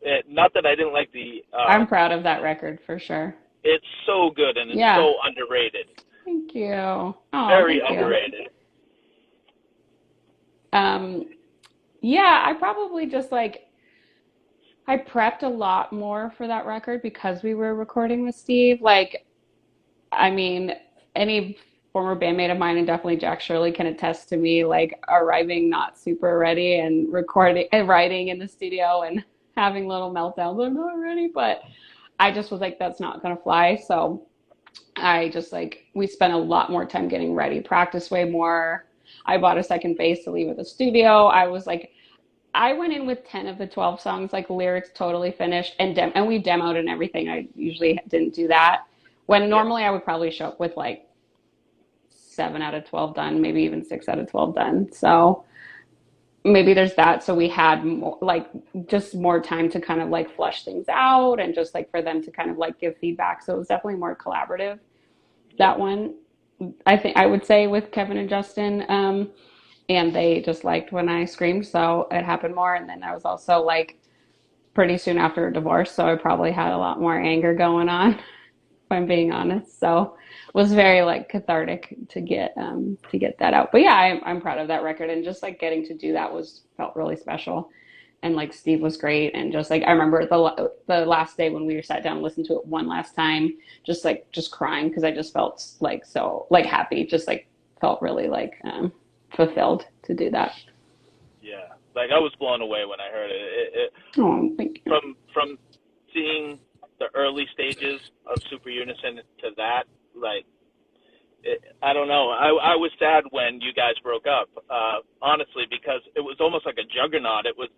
it. Not that I didn't like the. I'm proud of that record for sure. It's so good, and it's Yeah, so underrated. thank you. Oh, Very thank you. underrated. Um, yeah, I probably just like I prepped a lot more for that record because we were recording with Steve. Like, I mean, any former bandmate of mine and definitely Jack Shirley can attest to me like arriving not super ready and recording and writing in the studio and having little meltdowns. I'm not ready, but I just was like, that's not gonna fly. So I just like we spent a lot more time getting ready, practice way more. I bought a second bass to leave at the studio. I was like, I went in with 10 of the 12 songs, like lyrics totally finished and we demoed and everything. I usually didn't do that. When Yeah. normally I would probably show up with like 7 out of 12 done, maybe even 6 out of 12 done. So maybe there's that. So we had more, like just more time to kind of like flush things out and just like for them to kind of like give feedback. So it was definitely more collaborative. Yeah. That one, I think I would say with Kevin and Justin, and they just liked when I screamed, so it happened more. And then I was also like pretty soon after a divorce, so I probably had a lot more anger going on, if I'm being honest. So it was very like cathartic to get that out. But yeah, I'm proud of that record, and just like getting to do that was felt really special. And like Steve was great, and just like I remember the last day when we sat down and listened to it one last time, just crying because I just felt like so like happy, just like felt really like fulfilled to do that. Yeah. Like I was blown away when I heard it. Oh, thank you. From seeing the early stages of Super Unison to that, like I don't know. I was sad when you guys broke up, honestly, because it was almost like a juggernaut. It was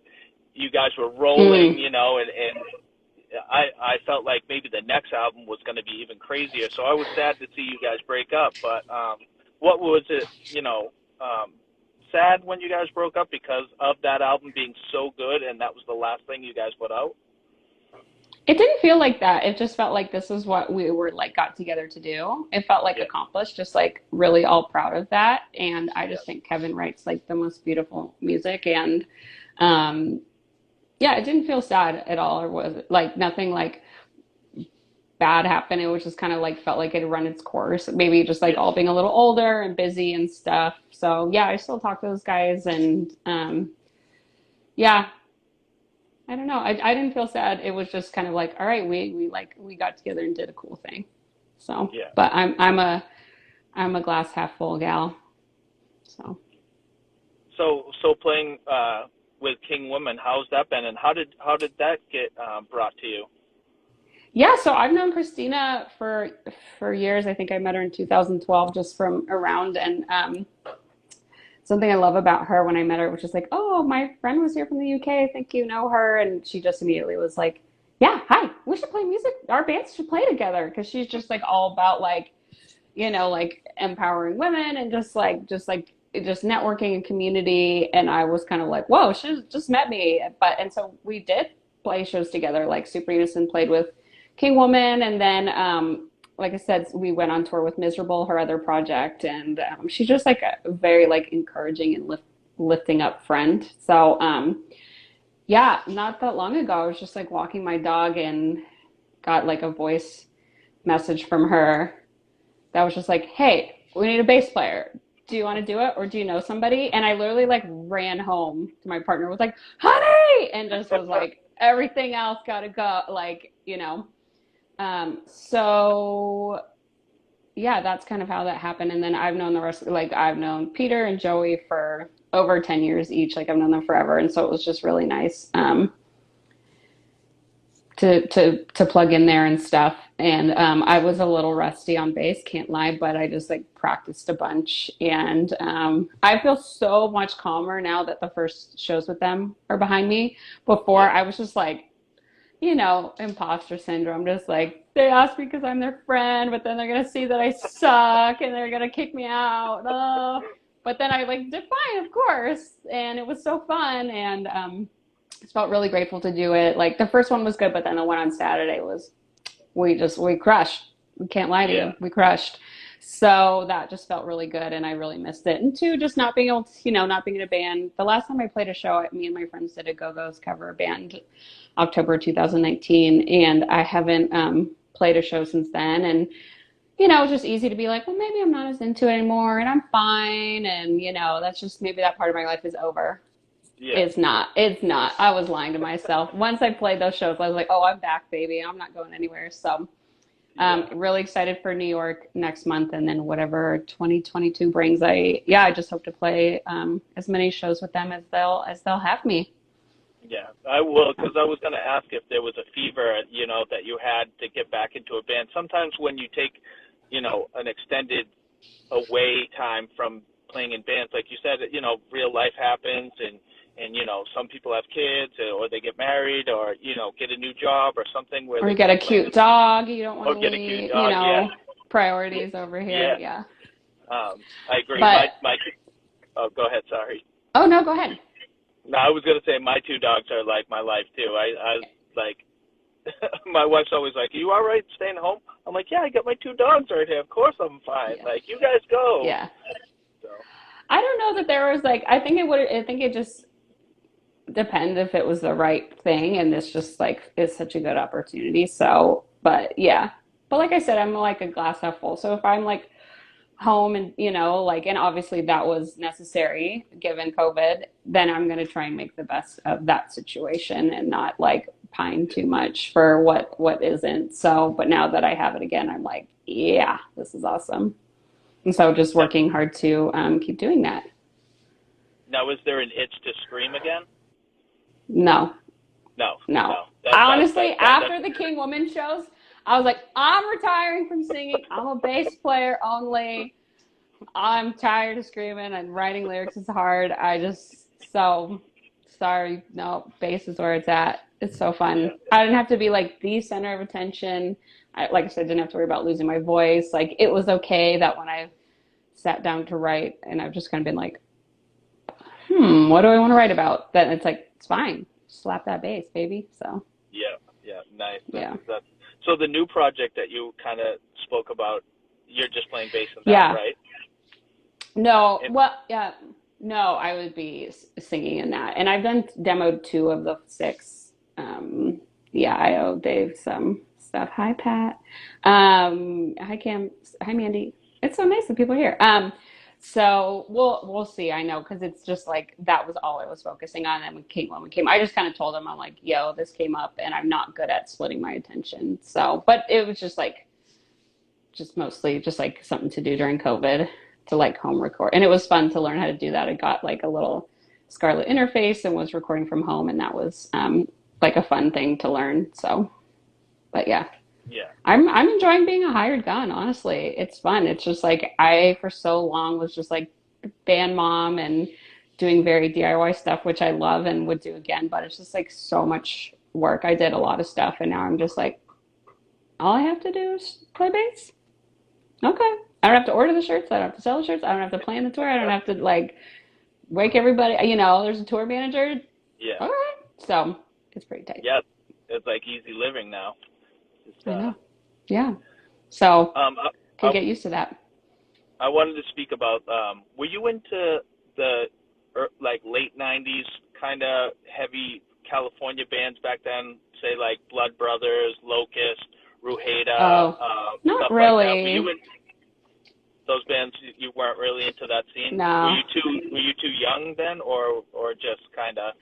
you guys were rolling, Mm. you know, and I felt like maybe the next album was going to be even crazier. So I was sad to see you guys break up. But what was it, you know, sad when you guys broke up because of that album being so good and that was the last thing you guys put out? It didn't feel like that. It just felt like this is what we were like got together to do. It felt like Yeah, accomplished, just like really all proud of that. And I yeah, just think Kevin writes like the most beautiful music. And um, yeah, it didn't feel sad at all, or was it like nothing like bad happened. It was just kind of like felt like it had run its course. Maybe just like yeah, all being a little older and busy and stuff. So yeah, I still talk to those guys, and yeah, I don't know. I didn't feel sad. It was just kind of like, all right, we got together and did a cool thing. So, yeah. but I'm a glass half full gal. So So playing with King Woman, how's that been, and how did that get brought to you? yeah, so I've known Christina for years. I think I met her in 2012 just from around, and something I love about her when I met her, which is like, oh, my friend was here from the UK. I think you know her. And she just immediately was like, yeah, hi, we should play music. Our bands should play together. Cause she's just like all about like, like empowering women and just networking and community. And I was kind of like, whoa, she just met me. And so we did play shows together. Like Super Unison played with King Woman. And then, like I said, we went on tour with Miserable, her other project, and she's just like a very like encouraging and lifting up friend. So yeah, not that long ago, I was just like walking my dog and got like a voice message from her that was just like, "Hey, we need a bass player. Do you want to do it, or do you know somebody?" And I literally like ran home to my partner, was like, "Honey," and just was like, everything else got to go, like So yeah, that's kind of how that happened. And then I've known the rest, like I've known Peter and Joey for over 10 years each. Like I've known them forever. And so it was just really nice to plug in there and stuff. And I was a little rusty on bass, can't lie, but I just like practiced a bunch. And I feel so much calmer now that the first shows with them are behind me. Before Yeah, I was just like, imposter syndrome. Just like they asked me because I'm their friend, but then they're gonna see that I suck and they're gonna kick me out. Oh. But then I like did fine, of course, and it was so fun, and just felt really grateful to do it. Like the first one was good, but then the one on Saturday was we crushed. We can't lie to yeah, you, we crushed. So that just felt really good, and I really missed it. And two, just not being able to, not being in a band. The last time I played a show, me and my friends did a Go Go's cover band, October 2019, and I haven't played a show since then. And it's just easy to be like, well, maybe I'm not as into it anymore, and I'm fine. And that's just maybe that part of my life is over. yeah, It's not. It's not. I was lying to myself. Once I played those shows, I was like, oh, I'm back, baby. I'm not going anywhere. So yeah. really excited for New York next month, and then whatever 2022 brings. I just hope to play as many shows with them as they'll have me. Yeah, I will, So, because I was going to ask if there was a fever, that you had to get back into a band. Sometimes when you take, an extended away time from playing in bands, like you said, real life happens, and some people have kids, or they get married, or get a new job or something where Or they you get a can't play. cute dog you don't want Or to get a cute leave, dog. Yeah, priorities over here. yeah. Yeah. I agree. But, My oh, go ahead. Sorry. oh no, go ahead. No, I was gonna say my two dogs are like my life too. I like. My wife's always like, "Are you all right staying home?" I'm like, "Yeah, I got my two dogs right here. Of course I'm fine. Yeah. Like, you guys go." Yeah. So. I don't know that there was like, I think it just depends if it was the right thing, and this just like is such a good opportunity. So, but yeah. But like I said, I'm like a glass half full. So if I'm like home and like, and obviously that was necessary given COVID, then I'm going to try and make the best of that situation and not like pine too much for what isn't. So, but now that I have it again, I'm like, yeah, this is awesome. And so just Now, working hard to keep doing that. now, is there an itch to scream again? No, No, no. no. That's Honestly, kind of after the King Woman shows, I was like, I'm retiring from singing. I'm a bass player only. I'm tired of screaming and writing lyrics is hard. So sorry. No, bass is where it's at. It's so yeah, fun. I didn't have to be like the center of attention. Like I said, didn't have to worry about losing my voice. Like it was okay that when I sat down to write and I've just kind of been like, what do I want to write about? Then it's like, it's fine. Slap that bass, baby. So yeah. Nice. yeah. That's so the new project that you kind of spoke about. You're just playing bass in that, Yeah. right? No, And, well, yeah, no, I would be singing in that. And I've done demoed 2 of the 6. Yeah, I owe Dave some stuff. Hi, Pat. Hi, Cam. Hi, Mandy. It's so nice that people are here. So we'll see. I know because it's just like that was all I was focusing on. And when we came, I just kind of told him, I'm like, yo, this came up, and I'm not good at splitting my attention. So, but it was just like just mostly just like something to do during COVID to like home record. And it was fun to learn how to do that. I got like a little Scarlett interface and was recording from home, and that was like a fun thing to learn. So, but yeah, yeah, I'm enjoying being a hired gun, honestly. It's fun. It's just like I for so long was just like band mom and doing very DIY stuff, which I love and would do again, but it's just like so much work. I did a lot of stuff and now I'm just like all I have to do is play bass. Okay. I don't have to order the shirts. I don't have to sell the shirts. I don't have to plan the tour. I don't have to like wake everybody. There's a tour manager. yeah, All right. So it's pretty tight. yeah. It's like easy living now. Just, I know. Yeah. So um, I, can I get used to that. I wanted to speak about. Were you into the like late '90s kind of heavy California bands back then? Say like Blood Brothers, Locust, Ruheda, Oh, not stuff like that. Were you really. in those bands? You weren't really into that scene. No. Were you too young then, or just kind of?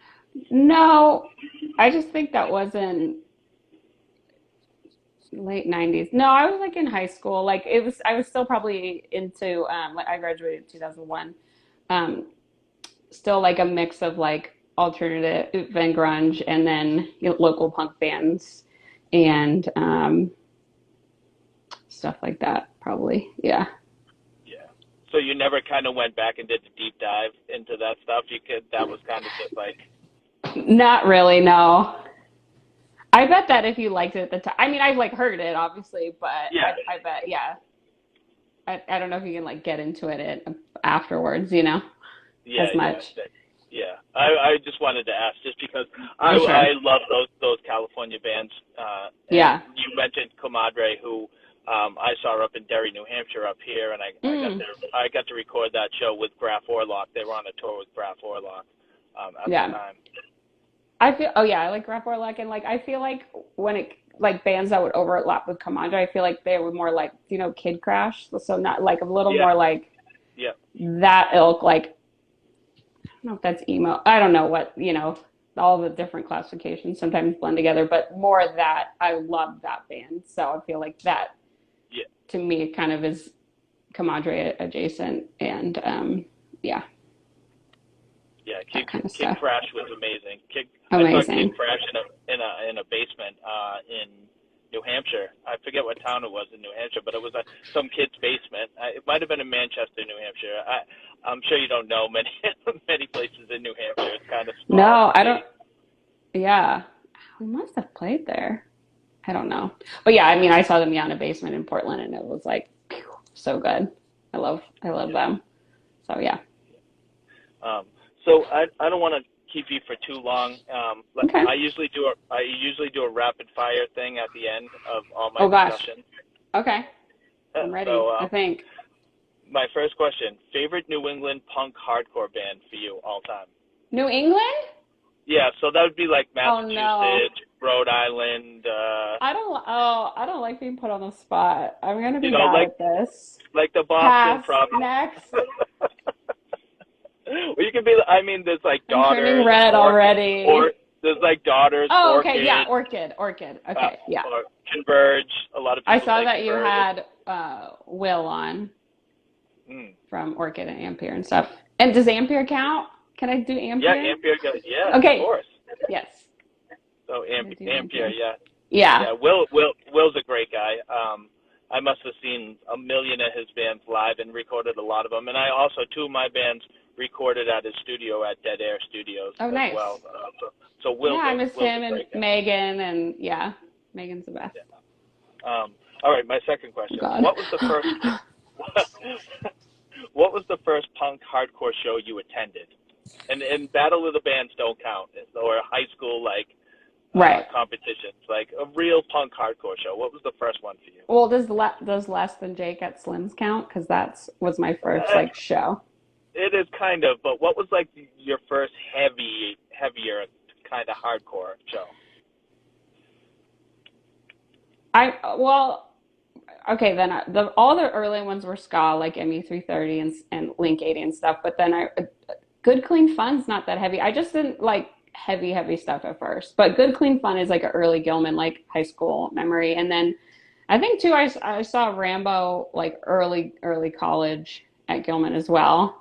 No. I just think that wasn't late 90s. No, I was like in high school. Like I was still probably into like I graduated in 2001. Um Still like a mix of like alternative and grunge and then local punk bands and stuff like that probably. Yeah. Yeah. So you never kind of went back and did the deep dive into that stuff. You could. That was kind of just like. Not really, no. I bet that if you liked it at the time, I mean, I've like heard it obviously, but Yeah. I bet, yeah. I don't know if you can like get into it afterwards, Yeah, as yeah, much. yeah. I just wanted to ask, just because For sure. I love those California bands. And Yeah. you mentioned Comadre, who I saw up in Derry, New Hampshire, up here, and Mm, I got to record that show with Graf Orlock. They were on a tour with Graf Orlock at the yeah. time. Oh yeah, I like rap or like, and like, I feel like when it, like bands that would overlap with Commander, I feel like they were more like, Kid Crash. So not like a little Yeah, more like yeah, that ilk, like, I don't know if that's emo. I don't know what, all the different classifications sometimes blend together, but more that I love that band. So I feel like that yeah, to me kind of is Commander adjacent and, yeah, yeah. that kind of Kid stuff. Crash was amazing. I saw Kid Amazing. Crash in a basement in New Hampshire. I forget what town it was in New Hampshire, but it was some kid's basement. It might have been in Manchester, New Hampshire. I'm sure you don't know many many places in New Hampshire. It's kind of small No, I don't. state. Yeah, we must have played there. I don't know. But yeah, I mean, I saw them in a basement in Portland, and it was like phew, so good. I love Yeah. them. So yeah. Um, so I don't want to keep you for too long. But Okay. I usually do a rapid fire thing at the end of all my Oh gosh. discussions. Okay. I'm ready, So I think. my first question: favorite New England punk hardcore band for you all time? New England? Yeah, so that would be like Oh no. Massachusetts, Rhode Island. I don't like being put on the spot. I'm gonna You be know, bad at this. like the Boston Pass. Providence. Next. Well, you could be. I mean, there's like I'm turning Daughters, red or already. there's like Daughters, Oh, okay, yeah, Orchid, Orchid. Okay, yeah. or Converge. A lot of I people saw say that you Converge. had Will on Mm. from Orchid and Ampere and stuff. And does Ampere count? Can I do Yeah, Ampere? Ampere. Yeah, of Okay, course. yes. So I'm gonna do Ampere, Ampere. yeah, Yeah. yeah. Will's a great guy. I must have seen a million of his bands live and recorded a lot of them. And I also, two of my bands recorded at his studio at Dead Air Studios Oh, as nice. well. So Yeah, I miss Will's him a and great guy. Megan and yeah, Megan's the best. Yeah. All right, my second Oh, question. God. What was the first what was the first punk hardcore show you attended? And Battle of the Bands don't count, or high school Right. competitions, like a real punk hardcore show. What was the first one for you? Well, does Less Than Jake at Slim's count? Because that's was my first Uh, like show. it is kind of, but what was like your first heavier kind of hardcore show? Well, okay, then all the early ones were ska, like ME330 and Link 80 and stuff. But then Good Clean Fun's not that heavy. I just didn't like heavy stuff at first. But Good Clean Fun is like an early Gilman, like high school memory. And then I think too, I saw Rambo like early college at Gilman as well.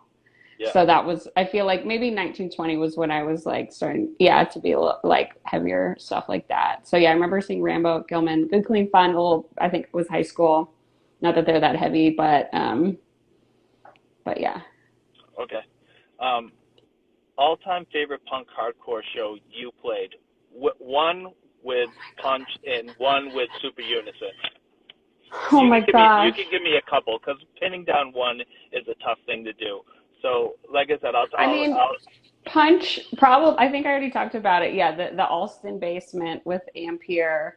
Yeah. So that was, I feel like maybe 1920 was when I was like starting, yeah, to be like heavier stuff like that. So yeah, I remember seeing Rambo at Gilman, Good Clean Fun, a little, I think it was high school. Not that they're that heavy, but yeah. Okay. All-time favorite punk hardcore show you played? One with Punch and one with Super Unison. Oh my You gosh. can give me a couple, because pinning down one is a tough thing to do. So, like I said, I mean, Punch, probably, I think I already talked about it. Yeah, the Alston Basement with Ampere.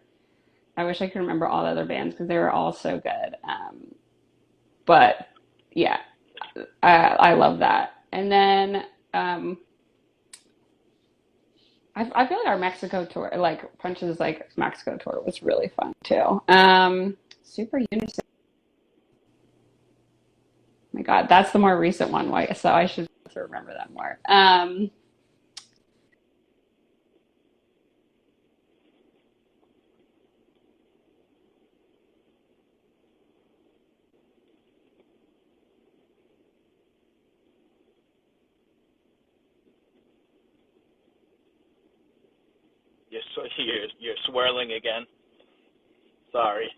I wish I could remember all the other bands because they were all so good. But yeah, I love that. And then I feel like our Mexico tour, like Punch's like Mexico tour, was really fun too. Super Unison. Oh my God, that's the more recent one. So I should remember that more. you're swirling again. Sorry.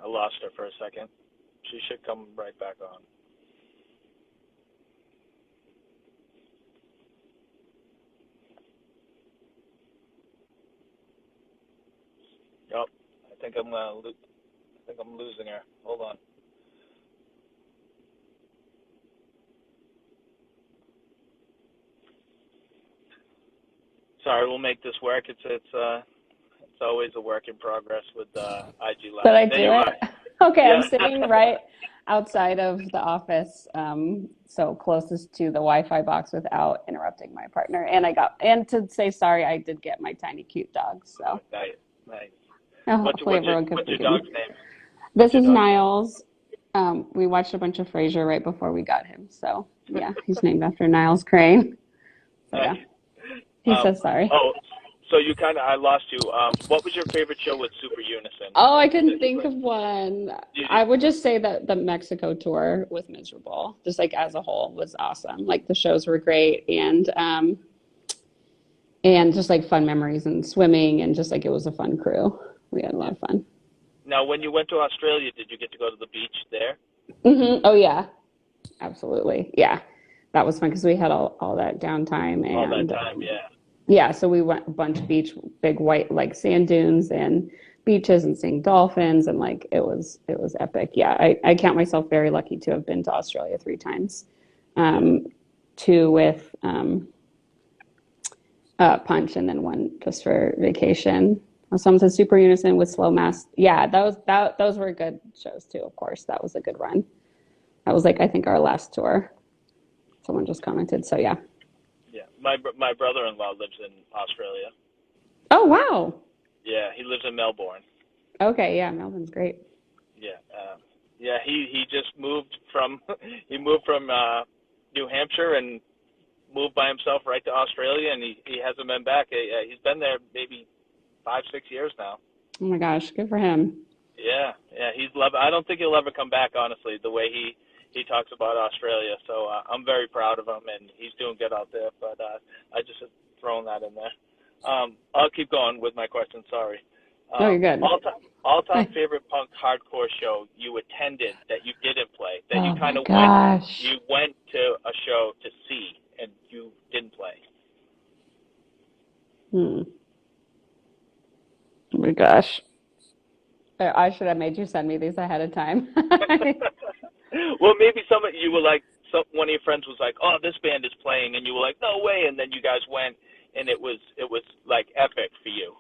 I lost her for a second. She should come right back on. Yep. I think I'm losing her. Hold on. Sorry, we'll make this work. It's always a work in progress with IG Did Live. I There do you it? are. Okay, I'm Yeah. sitting right outside of the office, so closest to the Wi-Fi box without interrupting my partner. And to say sorry, I did get my tiny cute dog. So Nice. Nice. hopefully everyone could What's your forgive me. dog's name? What's This your is dog's name? Niles. We watched a bunch of Frasier right before we got him. So yeah, he's named after Niles Crane. So yeah, Nice. he says sorry. Oh, so I lost you. What was your favorite show with Super Unison? Oh, I couldn't think of one. You, I would just say that the Mexico tour was miserable. Just like as a whole was awesome. Like the shows were great and just like fun memories and swimming and just like it was a fun crew. We had a lot of fun. Now, when you went to Australia, did you get to go to the beach there? Oh yeah, absolutely. Yeah, that was fun because we had all that downtime All that and time, yeah. yeah, so we went a bunch of beach, big white like sand dunes and beaches and seeing dolphins and like it was epic. Yeah, I count myself very lucky to have been to Australia 3 times. Yeah. Two with Punch and then one just for vacation. Some to Super Unison with Slow Mass. Yeah, those were good shows too. Of course, that was a good run. That was like I think our last tour. Someone just commented. So yeah. Yeah. My brother-in-law lives in Australia. Oh wow. Yeah, he lives in Melbourne. Okay, yeah, Melbourne's great. Yeah. Yeah, he just moved from he moved from New Hampshire and moved by himself right to Australia, and he hasn't been back. He's been there maybe 5-6 years now. Oh my gosh, good for him. Yeah, yeah, he's love. I don't think he'll ever come back, honestly, the way he talks about Australia. So I'm very proud of him, and he's doing good out there. But I just have thrown that in there. I'll keep going with my question. Sorry. No, you're good. All-time favorite punk hardcore show you attended that you didn't play, that you Oh kind my of gosh. went to a show to see and you didn't play. Hmm. Oh my gosh. I should have made you send me these ahead of time. Well, maybe you were like, one of your friends was like, "Oh, this band is playing," and you were like, "No way!" And then you guys went, and it was like epic for you.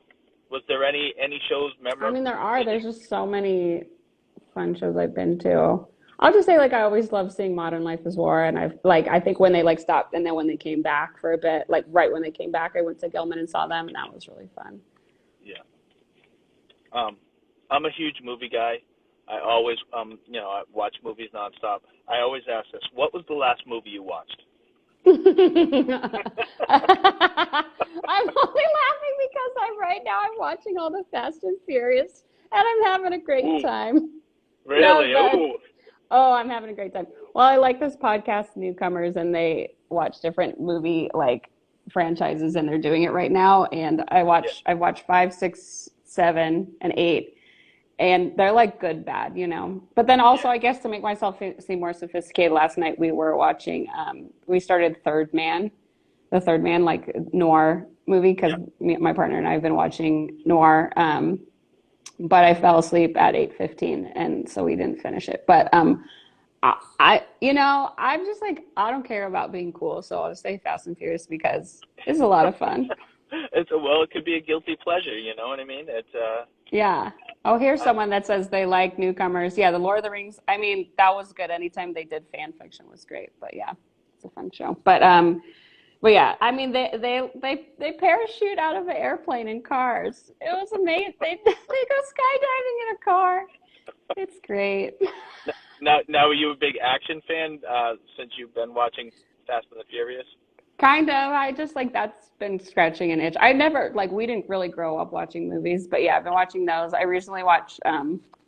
Was there any shows I memorable? mean, there's just so many fun shows I've been to. I'll just say like I always love seeing Modern Life is War and I think when they like stopped and then when they came back for a bit, like right when they came back, I went to Gilman and saw them and that was really fun. Yeah. I'm a huge movie guy. I always I watch movies nonstop. I always ask this: what was the last movie you watched? I'm only laughing because I'm watching all the Fast and Furious and I'm having a great Ooh, time. No, really? but Ooh. oh, I'm having a great time. Well, I like this podcast, Newcomers, and they watch different movie like franchises, and they're doing it right now. And Yeah. I've watched 5, 6, 7, and 8, and they're like good, bad, you know. But then also, Yeah. I guess to make myself seem more sophisticated, last night we were watching. We started Third Man, the Third Man like noir movie because Yeah. my partner and I have been watching noir. But I fell asleep at 8:15 and so we didn't finish it. But I'm just like I don't care about being cool, so I'll just say Fast and Furious because it's a lot of fun. It could be a guilty pleasure. You know what I mean? Yeah. Oh, here's I, someone that says they like Newcomers. Yeah, the Lord of the Rings. I mean, that was good. Anytime they did fan fiction was great. But yeah, it's a fun show. But yeah, I mean they parachute out of an airplane in cars. It was amazing. They go skydiving in a car. It's great. now, are you a big action fan since you've been watching Fast and the Furious? Kind of. I just like that's been scratching an itch. I never like we didn't really grow up watching movies, but yeah, I've been watching those. I recently watched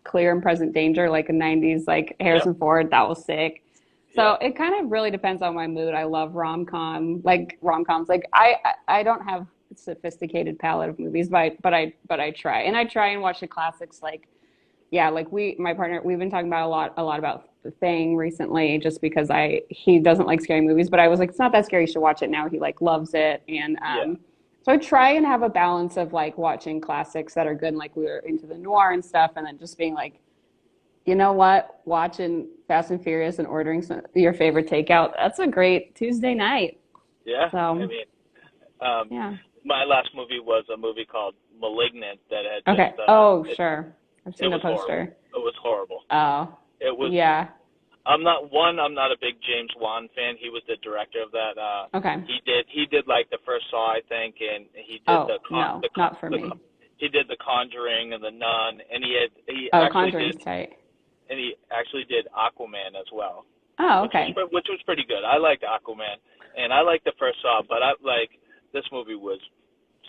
Clear and Present Danger, like a '90s, like Yep. Harrison Ford. That was sick. Yeah. So it kind of really depends on my mood. I love rom coms. Like I don't have a sophisticated palette of movies, but I try, and I try and watch the classics like yeah, like my partner, we've been talking about a lot about the Thing recently, just because he doesn't like scary movies, but I was like, it's not that scary. You should watch it now. He like loves it, and Yeah. so I try and have a balance of like watching classics that are good, and like we were into the noir and stuff, and then just being like, you know what, watching Fast and Furious and ordering your favorite takeout. That's a great Tuesday night. Yeah. I So mean, um, yeah, my last movie was a movie called *Malignant* that had okay. just Oh, sure. I've it seen the was horrible. poster. It was horrible. Oh, It was. yeah. I'm not a big James Wan fan. He was the director of that. Okay. He did like the first Saw, I think, and he did Oh, no, not for me. he did the Conjuring and the Nun, and Oh, Conjuring's tight. he actually did Aquaman as well, Oh, which okay. was pretty good. I liked Aquaman, and I liked the first Saw, but this movie was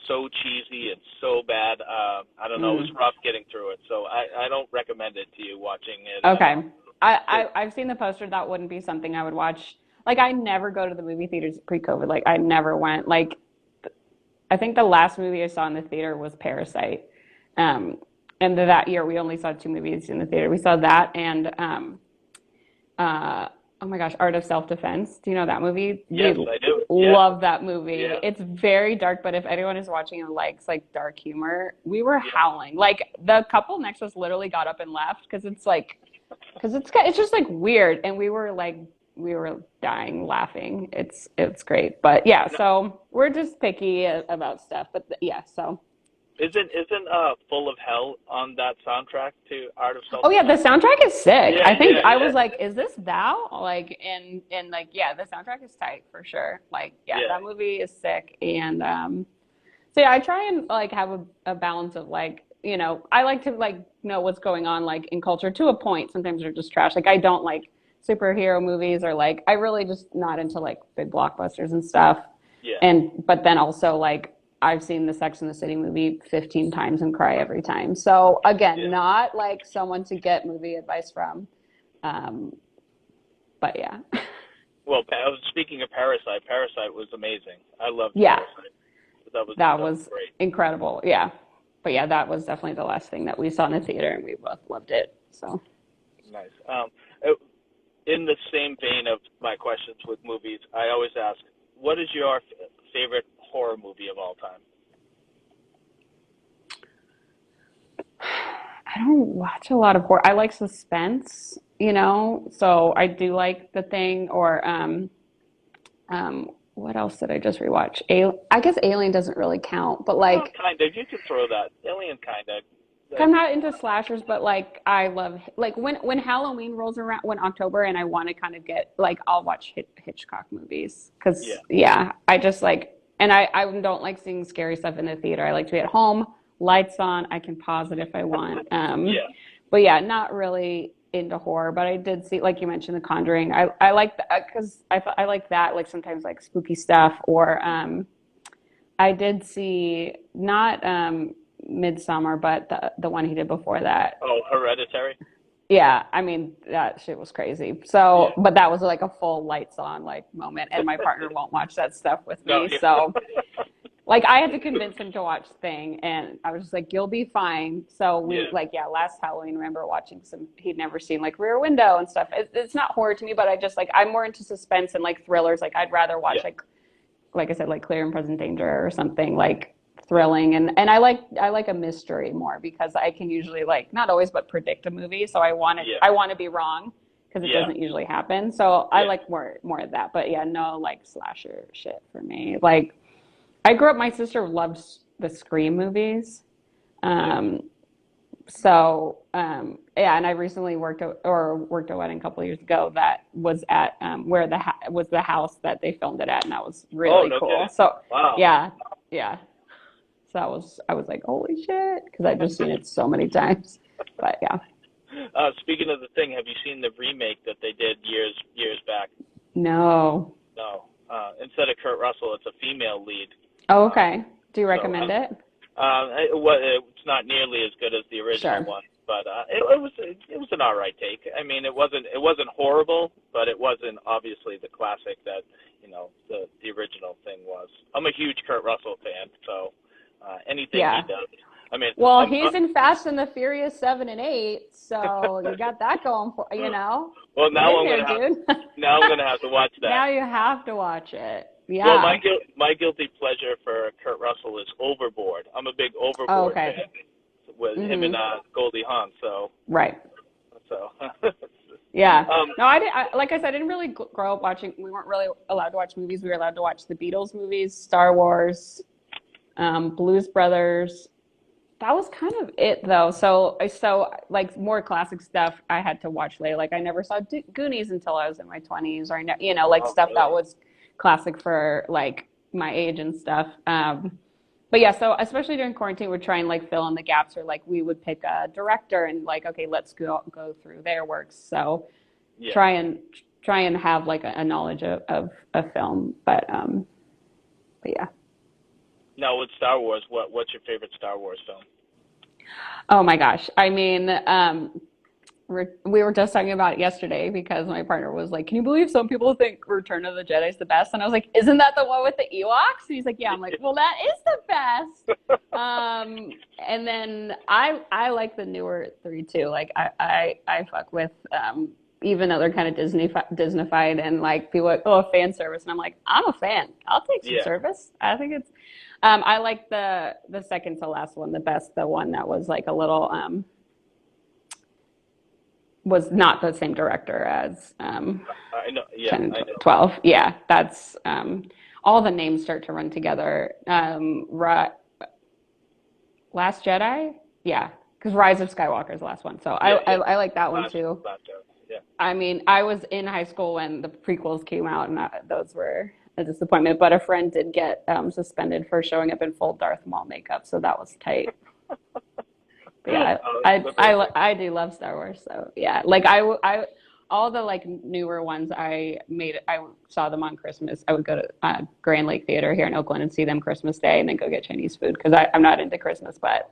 so cheesy and so bad. I don't know. It was Mm. rough getting through it, so I don't recommend it to you watching it. Okay. I've seen the poster. That wouldn't be something I would watch. Like I never go to the movie theaters pre-COVID. Like I never went. Like I think the last movie I saw in the theater was Parasite. Um, and that year we only saw two movies in the theater. We saw that and uh, oh my gosh, Art of Self-Defense. Do you know that movie? Yes, We I do. Yeah, love that movie. yeah, It's very dark, but if anyone is watching and likes like dark humor, we were yeah. howling. Like the couple next to us literally got up and left because it's just like weird, and we were dying laughing. It's great, but yeah. No, So we're just picky about stuff, but yeah. So isn't Full of Hell on that soundtrack to Art of oh yeah, the Self-Defense? soundtrack is sick. Yeah, I think yeah, I yeah, was like, is this thou? Like and like yeah, the soundtrack is tight for sure. Like yeah, yeah, that movie is sick. And so yeah, I try and like have a balance of like, I like to like know what's going on like in culture to a point. Sometimes they're just trash. Like I don't like superhero movies or like I really just not into like big blockbusters and stuff. yeah, And but then also like I've seen the Sex and the City movie 15 times and cry every time. So again, yeah. not like someone to get movie advice from. Um, but yeah. Well, speaking of Parasite, Parasite was amazing. I loved Yeah, Parasite. that That was was great. incredible. Yeah. But yeah, that was definitely the last thing that we saw in the theater and we both loved it. So, Nice. Uh, in the same vein of my questions with movies, I always ask, what is your favorite horror movie of all time? I don't watch a lot of horror. I like suspense, so I do like The Thing or what else did I just rewatch? I guess Alien doesn't really count, but Well, like kind of. You can throw that. Alien, kind of. I'm not into slashers, but like I love like when Halloween rolls around, when October, and I want to kind of get like I'll watch Hitchcock movies Yeah, because yeah, I just like and I don't like seeing scary stuff in the theater. I like to be at home, lights on. I can pause it if I want. yeah, But yeah, not really into horror. But I did see, like you mentioned, The Conjuring. I like that because I like that like sometimes like spooky stuff or I did see not Midsummer, but the one he did before that. Oh, Hereditary? Yeah, I mean that shit was crazy. Yeah. So, but that was like a full lights on like moment, and my partner won't watch that stuff with No, me. yeah. So, like I had to convince him to watch Thing, and I was just like, "You'll be fine." So we Yeah, like yeah, last Halloween, remember watching some he'd never seen like Rear Window and stuff. It's not horror to me, but I just like I'm more into suspense and like thrillers. Like I'd rather watch yeah, like I said, like Clear and Present Danger or something like thrilling. And I like a mystery more because I can usually like not always but predict a movie. So yeah, I want to be wrong because it yeah, doesn't usually happen. So I yeah, like more of that. But yeah, no like slasher shit for me. Like I grew up, my sister loves the Scream movies. yeah. Um, yeah, and I recently worked a wedding a couple of years ago that was at where was the house that they filmed it at, and that was Oh, really no cool. kidding. So Wow. yeah, yeah. So I was like, holy shit, because I've just seen it so many times. But yeah, Speaking of The Thing, have you seen the remake that they did years back? no. No. Instead of Kurt Russell, it's a female lead. Oh, Uh, okay. Do you so recommend it? it's not nearly as good as the original Sure. one, but it was an all right take. I mean, it wasn't horrible, but it wasn't obviously the classic that the original Thing was. I'm a huge Kurt Russell fan, so anything he Yeah. does. I mean, Well, he's in Fast and the Furious 7 and 8, so you I'm got that going for, you know. well, Get in there, dude. now I'm gonna have to watch Now that. you have to watch it. Well, Yeah. my guilty pleasure for Kurt Russell is Overboard. I'm a big Oh, Overboard okay. fan with him and Mhm. Goldie Hawn. Right. So Yeah. um, No, like I said, I didn't really grow up watching. We weren't really allowed to watch movies. We were allowed to watch the Beatles movies, Star Wars, Blues Brothers. That was kind of it, though. So like more classic stuff I had to watch later. Like I never saw Goonies until I was in my 20s, or like oh, stuff that really? was classic for like my age and stuff. But yeah, so especially during quarantine, we're trying like fill in the gaps, or like we would pick a director and like, okay, let's go through their works. So Yeah. try and have like a knowledge of film. But yeah. Now with Star Wars, what's your favorite Star Wars film? Oh my gosh. I mean, we were just talking about it yesterday because my partner was like, "Can you believe some people think Return of the Jedi is the best?" And I was like, "Isn't that the one with the Ewoks?" And he's like, "Yeah." I'm like, "Well, that is the best." And then I like the newer three too. Like I fuck with even though they're kind of Disneyfied and like people are like, oh, fan service, and I'm like, I'm a fan. I'll take some Yeah. service. I think it's I like the second to last one the best, the one that was like a little was not the same director as I know. Yeah, 10 I know. 12. Yeah, that's all the names start to run together. Last Jedi? Yeah, because Rise of Skywalker is the last one. So Yeah, yeah. I like that one Last, too. last show. Yeah. I mean, I was in high school when the prequels came out, and those were a disappointment. But a friend did get suspended for showing up in full Darth Maul makeup, so that was tight. But yeah, I do love Star Wars, so yeah. Like all the like newer ones I saw them on Christmas. I would go to Grand Lake Theater here in Oakland and see them Christmas Day, and then go get Chinese food because I'm not into Christmas, but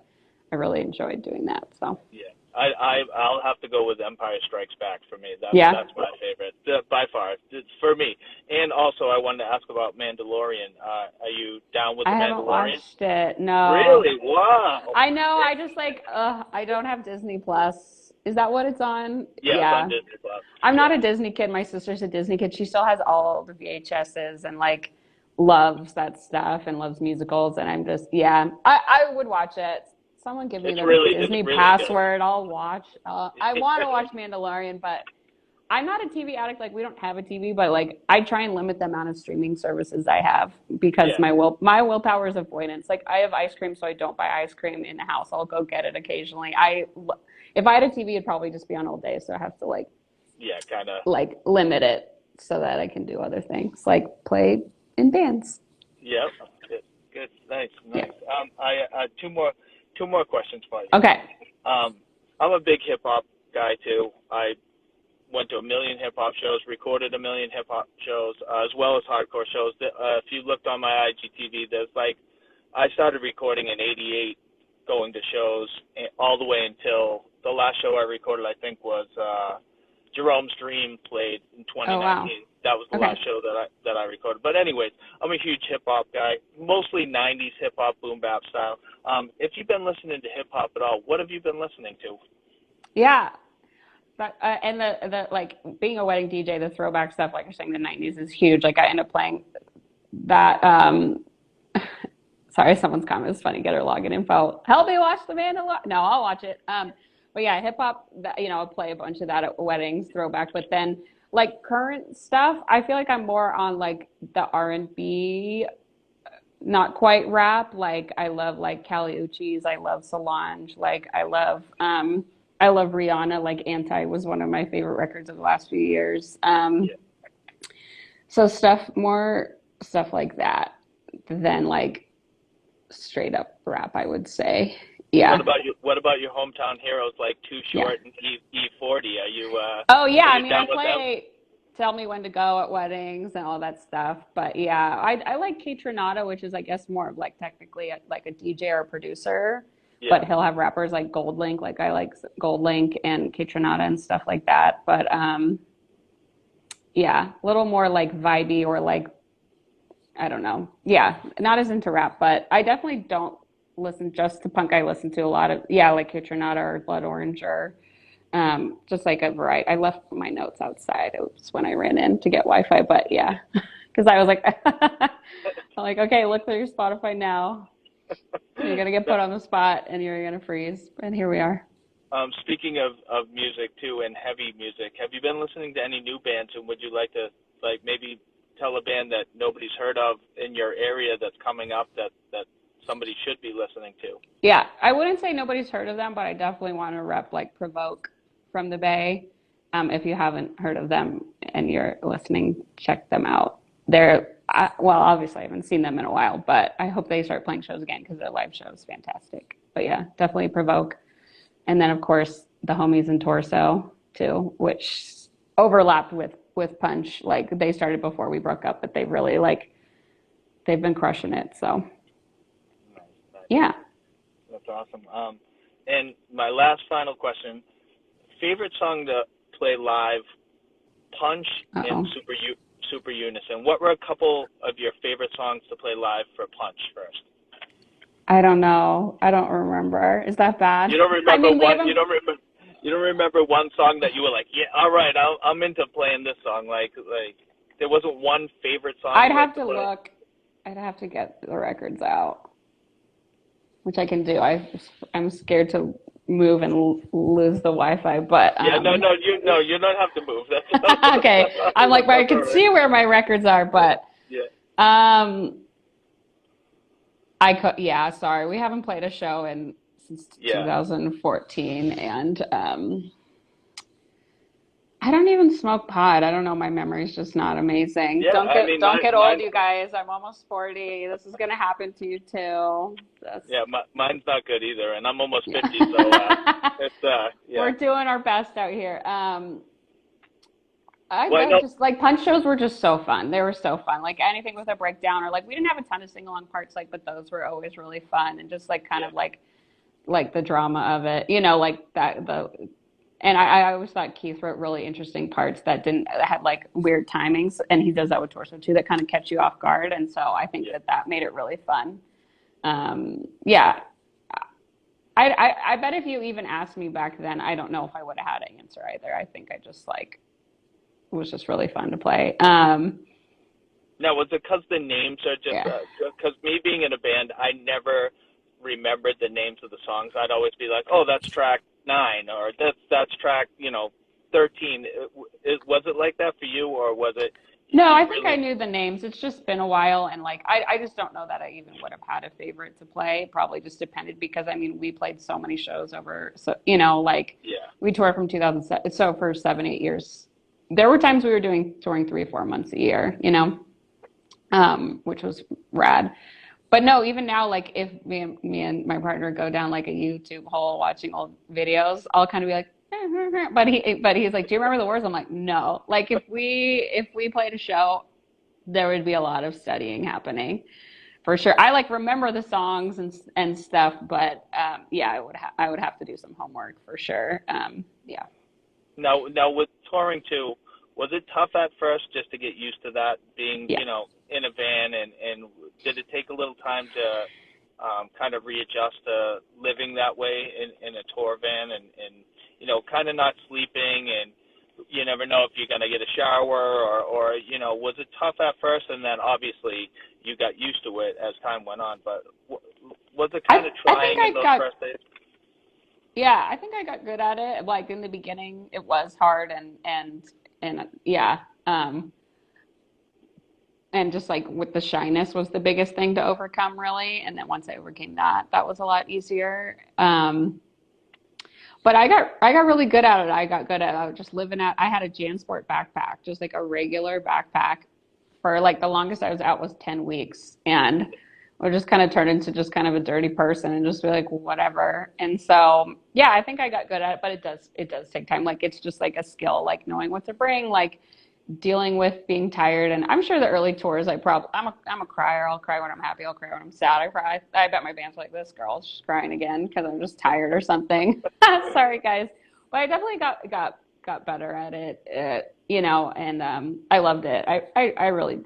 I really enjoyed doing that. So Yeah. I'll have to go with Empire Strikes Back for me. yeah, That's my favorite by far. It's for me. And also, I wanted to ask about Mandalorian. Are you down with the I haven't Mandalorian? watched it. No, Really? Wow. I know. I just like I don't have Disney Plus. Is that what it's on? Yeah, it's on Yeah. Disney Plus. I'm not Yeah. a Disney kid. My sister's a Disney kid. She still has all the VHSs and like loves that stuff and loves musicals. And I'm just, yeah, I would watch it. Someone give me It's the really Disney good. password. I'll watch. I want to watch Mandalorian, but I'm not a TV addict. Like we don't have a TV, but like I try and limit the amount of streaming services I have because Yeah. my willpower is avoidance. Like I have ice cream, so I don't buy ice cream in the house. I'll go get it occasionally. If I had a TV, it'd probably just be on all day, so I have to Yeah, kind of. like limit it so that I can do other things, like play in bands. Yep. Good. Good. Nice. Yeah. Nice. I two more questions for you. Okay. I'm a big hip hop guy too. I went to a million hip hop shows, recorded a million hip hop shows, as well as hardcore shows. If you looked on my IGTV, there's like I started recording in '88, going to shows all the way until the last show I recorded. I think was Jerome's Dream played in 2019. Oh, wow. That was the Okay. last show that I recorded. But anyways, I'm a huge hip hop guy, mostly '90s hip hop, boom bap style. If you've been listening to hip hop at all, what have you been listening to? Yeah. But, and the like being a wedding DJ, the throwback stuff, like you're saying, the 90s is huge. Like I end up playing that. Sorry, someone's comment is funny. Get her login info. Help me watch the Mandalorian. No, I'll watch it. But yeah, hip hop. I'll play a bunch of that at weddings, throwback. But then like current stuff, I feel like I'm more on like the R&B, not quite rap. Like I love like Kali Uchis. I love Solange. Like I love Rihanna. Like Anti was one of my favorite records of the last few years. Yeah. So more stuff like that than like straight up rap, I would say. Yeah. What about your hometown heroes like Too Yeah. Short and E40? Are you Oh yeah, are I you mean I down with them? play Tell Me When to Go at weddings and all that stuff. But yeah, I like Kate Renata, which is I guess more of like technically like a DJ or a producer. Yeah. But he'll have rappers like Gold Link, like I like Gold Link and Kate Renata and stuff like that. But yeah, a little more like vibey or like I don't know. Yeah, not as into rap, but I definitely don't listen just to punk. I listen to a lot of like Kate Renata or Blood Orange or just like a variety. I left my notes outside. It was when I ran in to get Wi-Fi, but yeah, because I was like, I'm like, okay, look through your Spotify now. You're gonna get put on the spot and you're gonna freeze, and here we are. Speaking of music too and heavy music, have you been listening to any new bands, and would you like to like maybe tell a band that nobody's heard of in your area that's coming up that somebody should be listening to? Yeah, I wouldn't say nobody's heard of them, but I definitely want to rep like Provoke from the Bay. If you haven't heard of them and you're listening, check them out. Well, obviously I haven't seen them in a while, but I hope they start playing shows again because their live show is fantastic. But yeah, definitely Provoke. And then of course the homies in Torso too, which overlapped with Punch. Like they started before we broke up, but they really they've been crushing it. So Nice. yeah. That's awesome. And my last final question favorite song to play live, Punch and Uh-oh. Super Unison. What were a couple of your favorite songs to play live for Punch first? I don't know. I don't remember. Is that bad? You don't I remember mean, we one. haven't. You don't remember one song that you were like, yeah, all right, I'm into playing this song. Like there wasn't one favorite song I'd you like have to to play. look. I'd have to get the records out, which I can do. I'm scared to move and lose the Wi-Fi, but Yeah, no, you don't have to move. okay. I'm like, well, I That's all can right. see where my records are, but Yeah, um, I could. Yeah, sorry, we haven't played a show in since yeah, 2014, and I don't even smoke pot. I don't know. My memory's just not amazing. yeah. I mean, Don't get old, mine, you guys. I'm almost 40. This is gonna happen to you too. Just yeah, mine's not good either, and I'm almost 50, so yeah. it's yeah. We're doing our best out here. I Well, I love know, just like punch shows were just so fun. They were so fun. Like anything with a breakdown or like we didn't have a ton of sing along parts, like, but those were always really fun and just like kind yeah, of like the drama of it, you know, like that the and I always thought Keith wrote really interesting parts that didn't that had like weird timings, and he does that with Torso too, that kind of kept you off guard, and so I think yeah. that made it really fun. Yeah, I bet if you even asked me back then, I don't know if I would have had an answer either. I think I just like it was just really fun to play. Now, was it because the names are just Yeah. because me being in a band, I never remembered the names of the songs. I'd always be like, "Oh, that's track 9," or "That's track 13." Was it like that for you, or was it No, you I think I really? knew the names. It's just been a while, and like I just don't know that I even would have had a favorite to play. Probably just depended because I mean we played so many shows over, so you know, like Yeah, we toured from 2007, so for 7, 8 years. There were times we were doing touring 3 or 4 months a year, you know, which was rad. But no, even now, like if me and my partner go down like a YouTube hole watching old videos, I'll kind of be like, but he's like, do you remember the words? I'm like, no. Like if we played a show, there would be a lot of studying happening for sure. I like remember the songs and stuff, but yeah, I would have to do some homework for sure. Yeah. now with touring too, was it tough at first just to get used to that being, Yeah. in a van and did it take a little time to kind of readjust to living that way in a tour van and kind of not sleeping and you never know if you're going to get a shower or was it tough at first and then obviously you got used to it as time went on, but was it kind of I think trying in I those got first days? yeah, I think I got good at it. Like in the beginning, it was hard and yeah. And just like with the shyness was the biggest thing to overcome really. And then once I overcame that, that was a lot easier. But I got really good at it. I got good at I was just living out. I had a JanSport backpack, just like a regular backpack for like the longest I was out was 10 weeks. And I just kind of turned into just kind of a dirty person and just be like, whatever. And so, yeah, I think I got good at it, but it does take time. Like it's just like a skill, like knowing what to bring, like dealing with being tired. And I'm sure the early tours, I'm a crier. I'll cry when I'm happy. I'll cry when I'm sad. I cry. I bet my band's like, this girl's just crying again because I'm just tired or something. Sorry, guys. But I definitely got better at it, you know, and I loved it. I really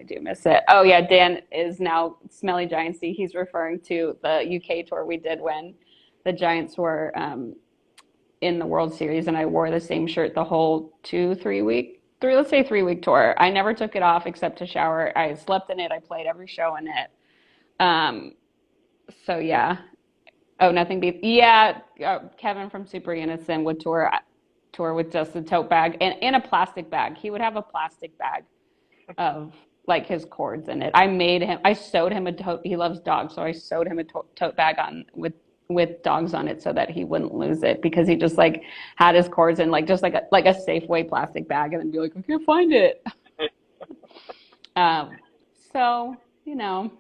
do miss it. Oh yeah, Dan is now Smelly Giantsy. He's referring to the UK tour we did when the Giants were in the World Series, and I wore the same shirt the whole 3 week tour. I never took it off except to shower. I slept in it. I played every show in it. Um, so yeah. Oh, nothing beats. Yeah, Kevin from Super Unison would tour with just a tote bag and in a plastic bag. He would have a plastic bag of like his cords in it. I made him. I sewed him a tote. He loves dogs, so I sewed him a tote bag on with dogs on it so that he wouldn't lose it because he just like had his cords in like just like a Safeway plastic bag and then be like, I can't find it. Um, so you know,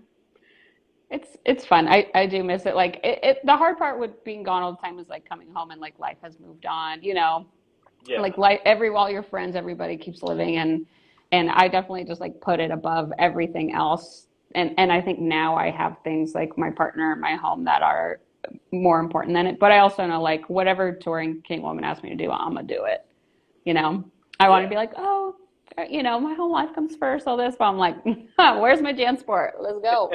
it's fun. I do miss it. Like the hard part with being gone all the time is like coming home and like life has moved on. You know, Yeah. like all your friends, everybody keeps living and I definitely just like put it above everything else. And I think now I have things like my partner and my home that are more important than it. But I also know like whatever touring King Woman asks me to do, I'm gonna do it. You know, I want to Yeah. be like, oh, my home life comes first, all this, but I'm like, where's my JanSport? Let's go.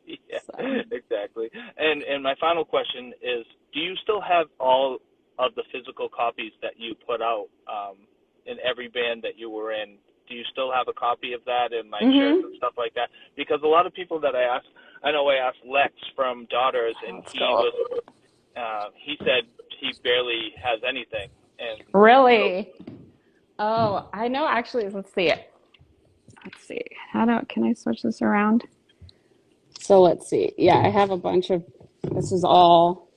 Yeah, So, exactly. And my final question is, do you still have all of the physical copies that you put out in every band that you were in? Do you still have a copy of that and like shirts and mm-hmm. stuff like that? Because a lot of people that I know I asked Lex from Daughters, and Let's go. he said he barely has anything, and so Really? Oh, I know. Actually, let's see it. Let's see. Can I switch this around? So let's see. Yeah, I have a bunch of, this is all,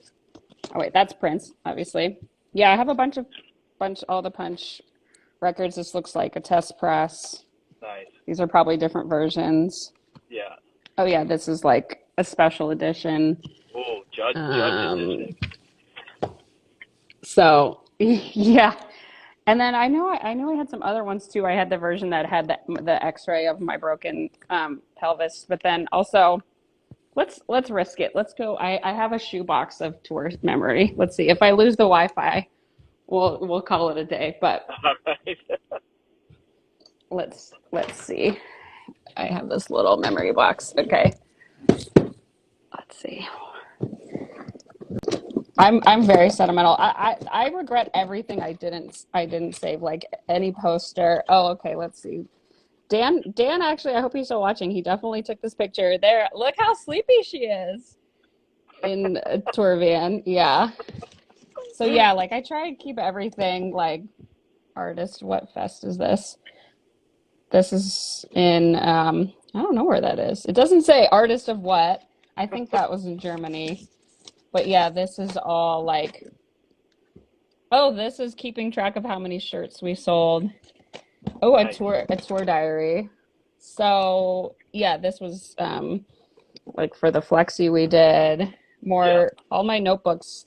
oh wait, that's Prince, obviously. Yeah, I have a all the Punch records. This looks like a test press. nice. These are probably different versions. Yeah. Oh yeah, this is like a special edition. Oh, Judge Um, edition. so yeah. And then I know I had some other ones too. I had the version that had the X-ray of my broken pelvis, but then also let's risk it. Let's go. I have a shoebox of tour memory. Let's see. If I lose the Wi-Fi, we'll call it a day. But All right. let's see. I have this little memory box. Okay. Let's see. I'm very sentimental. I regret everything I didn't save, like any poster. Oh, okay, let's see. Dan actually, I hope he's still watching. He definitely took this picture. There, look how sleepy she is in a tour van. Yeah. So yeah, like I try to keep everything like artist. What fest is this? This is in I don't know where that is. It doesn't say artist of what. I think that was in Germany. But yeah, this is all like, oh, this is keeping track of how many shirts we sold. Oh, a Nice. tour diary. So yeah, this was like for the flexi we did. Yeah. More all my notebooks.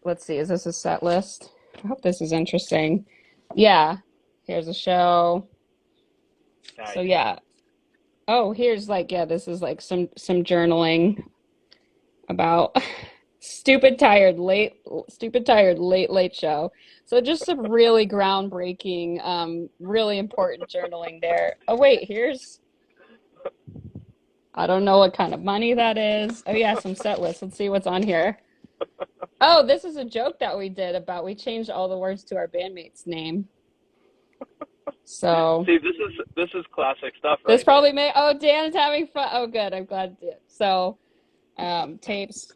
Let's see, is this a set list? I hope this is interesting. Yeah, here's a show. So Nice. yeah. Oh, here's like, yeah, this is like some journaling about stupid tired late show. So just some really groundbreaking, really important journaling there. Oh wait, here's, I don't know what kind of money that is. Oh yeah, some set lists. Let's see what's on here. Oh, this is a joke that we did about, we changed all the words to our bandmate's name. So See, this is classic stuff this right here. probably may, oh, Dan is having fun. Oh good, I'm glad to. So tapes,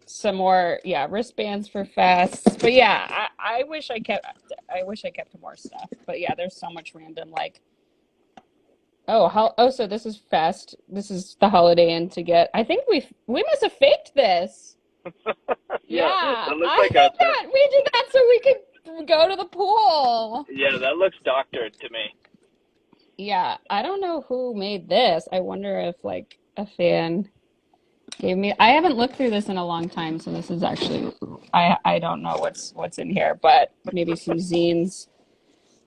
some more, yeah, wristbands for fests. But yeah, I wish I kept more stuff. But yeah, there's so much random like, so this is fest. This is the Holiday Inn to get. I think we must have faked this. Yeah, Yeah, that looks I like think that we did that so we could go to the pool. yeah, that looks doctored to me. Yeah, I don't know who made this. I wonder if like a fan gave me. I haven't looked through this in a long time, so this is actually, I don't know what's in here, but maybe some zines.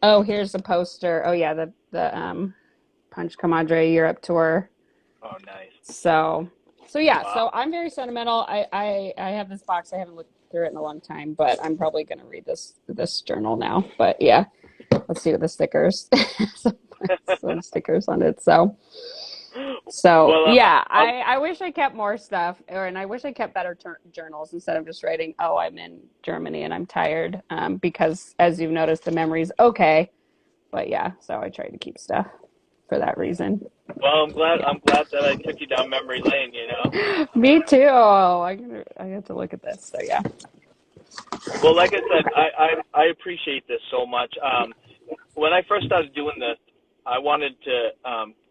Oh, here's the poster. Oh yeah, the Punch Comadre Europe tour. Oh, nice. So yeah, Wow. so I'm very sentimental. I have this box. I haven't looked through it in a long time, but I'm probably gonna read this journal now. But yeah, let's see what the stickers. Some stickers on it. So Well, yeah, I wish I kept more stuff, and I wish I kept better journals instead of just writing, oh, I'm in Germany and I'm tired, because as you've noticed, the memory's okay. But yeah, so I try to keep stuff for that reason. well, Yeah. I'm glad that I took you down memory lane. You know. Me too. I get to look at this. So yeah. Well, like I said, I appreciate this so much. When I first started doing this, I wanted to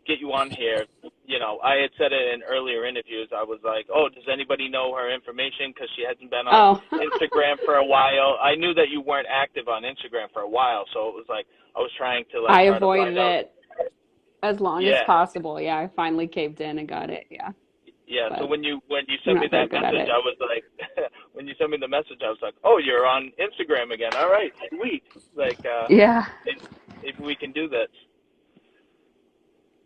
get you on here. You know, I had said it in earlier interviews. I was like, oh, does anybody know her information? Because she hasn't been on Oh, Instagram for a while. I knew that you weren't active on Instagram for a while, so it was like I was trying to I try to avoided find out. it as long as Yeah, possible. Yeah, I finally caved in and got it. Yeah, yeah. So but when you I'm sent me not very that good at message, it. I was like, when you sent me the message, I was like, oh, you're on Instagram again. All right, sweet. Like, Yeah. if we can do this.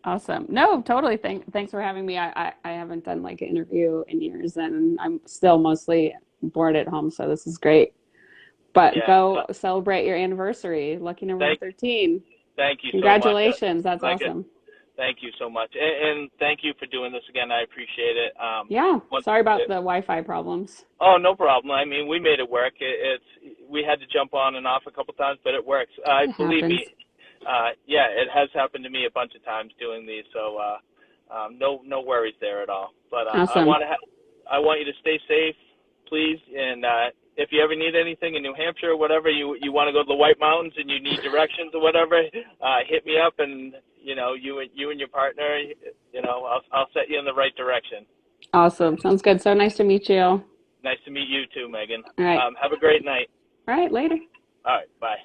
Awesome. No, totally. Thanks for having me. I haven't done like an interview in years, and I'm still mostly bored at home, so this is great. But Yeah. go celebrate your anniversary. Lucky number Thank 13. thank you so much. Congratulations. That's Like it. awesome. Thank you so much, and thank you for doing this again. I appreciate it. Yeah. Once, Sorry about the Wi-Fi problems. oh, no problem. I mean, we made it work. We had to jump on and off a couple times, but it works. It Believe happens. me, yeah, it has happened to me a bunch of times doing these, so no worries there at all. But Awesome. I want you to stay safe, please, and if you ever need anything in New Hampshire or whatever, you want to go to the White Mountains and you need directions or whatever, hit me up, and you and your partner, I'll set you in the right direction. Awesome. Sounds good. So nice to meet you. All Nice to meet you too, Megan. right. Have a great night. All right. Later. All right, bye.